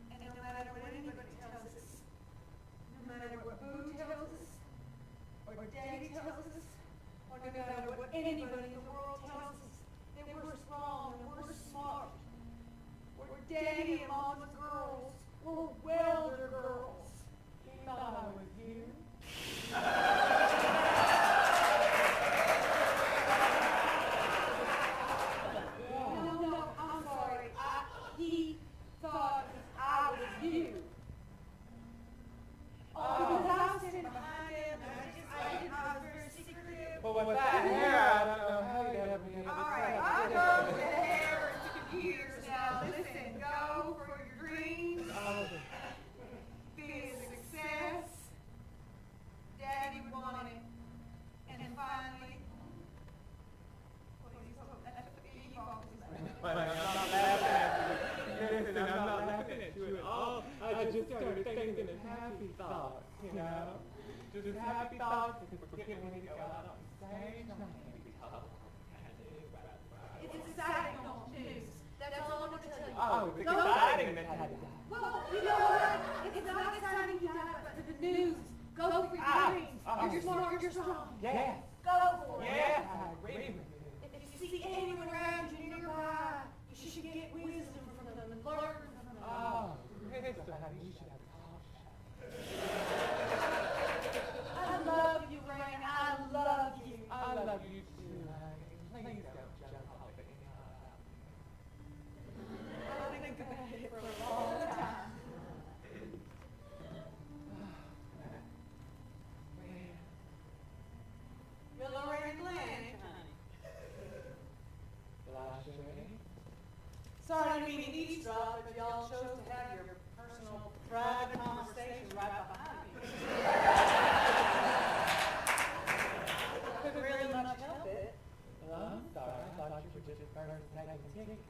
Speaker 4: And no matter what anybody tells us, no matter what Boo tells us, or Daddy tells us, or no matter what anybody in the world tells us, that we're strong and we're smart. We're Daddy and Mama's girls. We're welder girls. You thought I was you? No, I'm sorry. He thought I was you. Because I was sitting behind him, and I was very secretive.
Speaker 2: But with that hair, I don't know how you'd ever be able to
Speaker 4: All right,
Speaker 2: tell.
Speaker 4: I know the hair and years now. Listen, go for your dreams. Be a success. Daddy would want it. And then finally, please hope that you always
Speaker 2: But I'm not laughing at you. Listen, I'm not laughing at you at all. I just started thinking of happy thoughts, you know? Just happy thoughts that forget when you go out on stage. Happy thoughts.
Speaker 4: It's exciting old news. That's all I'm going to tell you.
Speaker 2: Oh, it's
Speaker 4: Go.
Speaker 2: exciting that had
Speaker 4: Well, you know what? It's not exciting you die, but the news. Go for your dreams. You're smart, you're strong.
Speaker 2: Yes.
Speaker 4: Go for it.
Speaker 2: Yes, I agree with you.
Speaker 4: If you see anyone around you nearby, you should get wisdom from them and learn from them.
Speaker 2: Oh, Crystal, honey, you should have a talk show.
Speaker 4: I love you, Rain. I love you.
Speaker 2: I love you too, honey. Please don't jump off at me.
Speaker 4: I'll think about it for a long time. You're Lorraine Glenn. Sorry, I didn't mean to eavesdrop, but y'all chose to have your personal, private conversation right behind me. Couldn't really much help it.
Speaker 2: I'm sorry, I thought you were just burning taking tickets.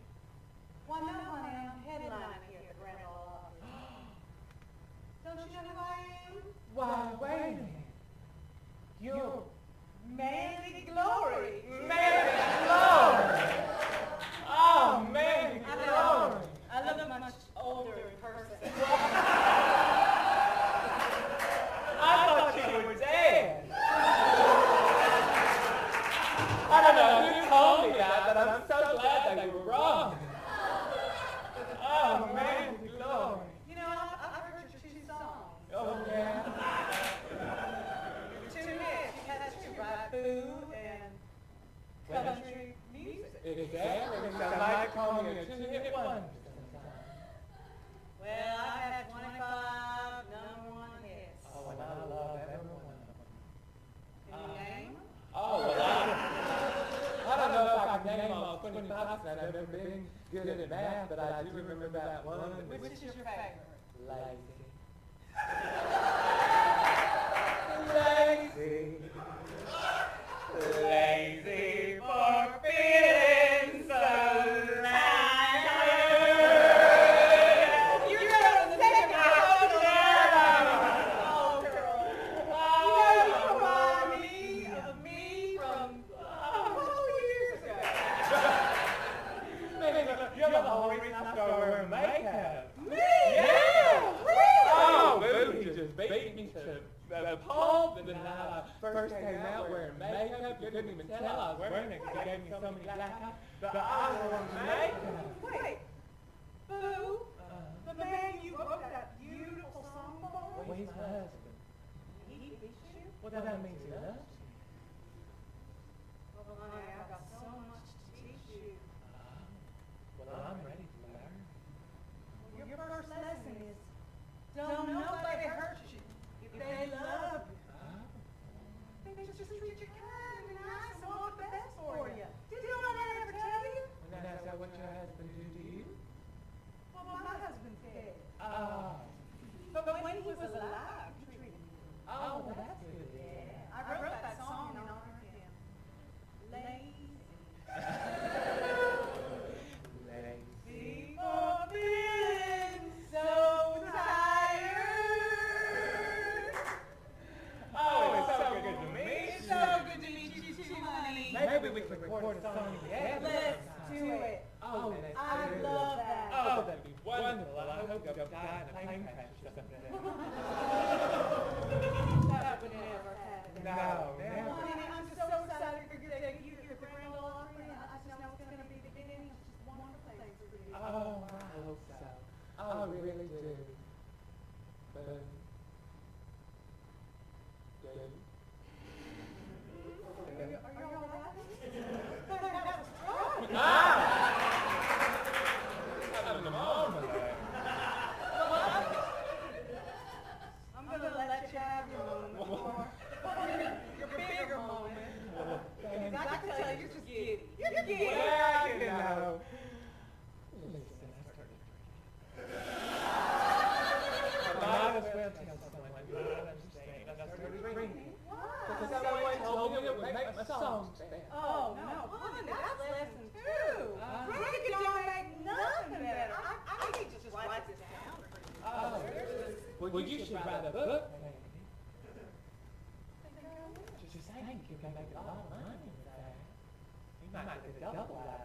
Speaker 4: Why not, honey? I'm headlining here at the Grand Ole Opry. Don't you know who I am?
Speaker 2: Why, wait a minute. You're
Speaker 4: Manly Glory.
Speaker 2: Man I don't know who told me that, but I'm so glad they were wrong. Oh, man, glory.
Speaker 4: You know, I've heard your two songs.
Speaker 2: Oh, yeah.
Speaker 4: Your two hits. You had to write food and country music.
Speaker 2: Exactly. So might call me a two-hit wonder.
Speaker 4: Well, I had 25 number one hits.
Speaker 2: Oh, and I love every one of them.
Speaker 4: Can you name them?
Speaker 2: Oh, well, I don't know if I can name all 25 because I've never been good at math, but I do remember that one.
Speaker 4: Which is your favorite?
Speaker 2: Lazy. Lazy. Lazy for feeling so tired.
Speaker 4: You're going to take a photo of oh, girl. You remind me of me from 4 years ago.
Speaker 2: You're the whole reason I started wearing makeup.
Speaker 4: Me?
Speaker 2: Yeah!
Speaker 4: Really?
Speaker 2: Oh, Boo just beat me to the pulp the night I first came out wearing makeup. You couldn't even tell I was wearing it because you gave me so many black eyes. But I wore makeup.
Speaker 4: Wait. Boo? The man you wrote that beautiful song for?
Speaker 2: Well, he's my husband.
Speaker 4: He beat you?
Speaker 2: Well, that means he loves me.
Speaker 4: Well, honey, I've got so much to teach you.
Speaker 2: Well, I'm ready to learn.
Speaker 4: Well, your first lesson is don't nobody hurt you if they love you. They just treat you kind and nice and want the best for you. Did you know what I ever tell you?
Speaker 2: And that's what your husband do to you?
Speaker 4: Well, my husband's dead.
Speaker 2: Oh.
Speaker 4: But when he was alive, he treated me.
Speaker 2: Oh, well, that's good.
Speaker 4: Yeah. I wrote that song in honor of him. Lazy. Lazy for being so tired.
Speaker 2: Oh, it's so good to me.
Speaker 4: It's so good to meet you too, honey.
Speaker 2: Maybe we could record a song together.
Speaker 4: Let's do it.
Speaker 2: Oh,
Speaker 4: I love that.
Speaker 2: Oh, that'd be wonderful. I hope you don't die in a plane crash or something.
Speaker 4: That would never happen.
Speaker 2: No, never.
Speaker 4: Well, honey, I'm so excited for your day. You hear the Grand Ole Opry, and I just know it's going to be the beginning of just wonderful things for you.
Speaker 2: Oh, I hope so. I really do. But,
Speaker 4: Are you all right? That was strong.
Speaker 2: having a moment there.
Speaker 4: I'm going to let you have your moment, or your bigger moment. Because I can tell you're just giddy. You're giddy.
Speaker 2: Well, you know. Listen, I started drinking. I might as well tell someone who might understand. I started drinking. Because someone told me it would make my songs better.
Speaker 4: Oh, no, honey, that's lesson 2. Drinking don't make nothing better. I need to just write this down for you.
Speaker 2: Oh, well, you should write a book, Mandy. Just think you can make a lot of money with that. You might get double that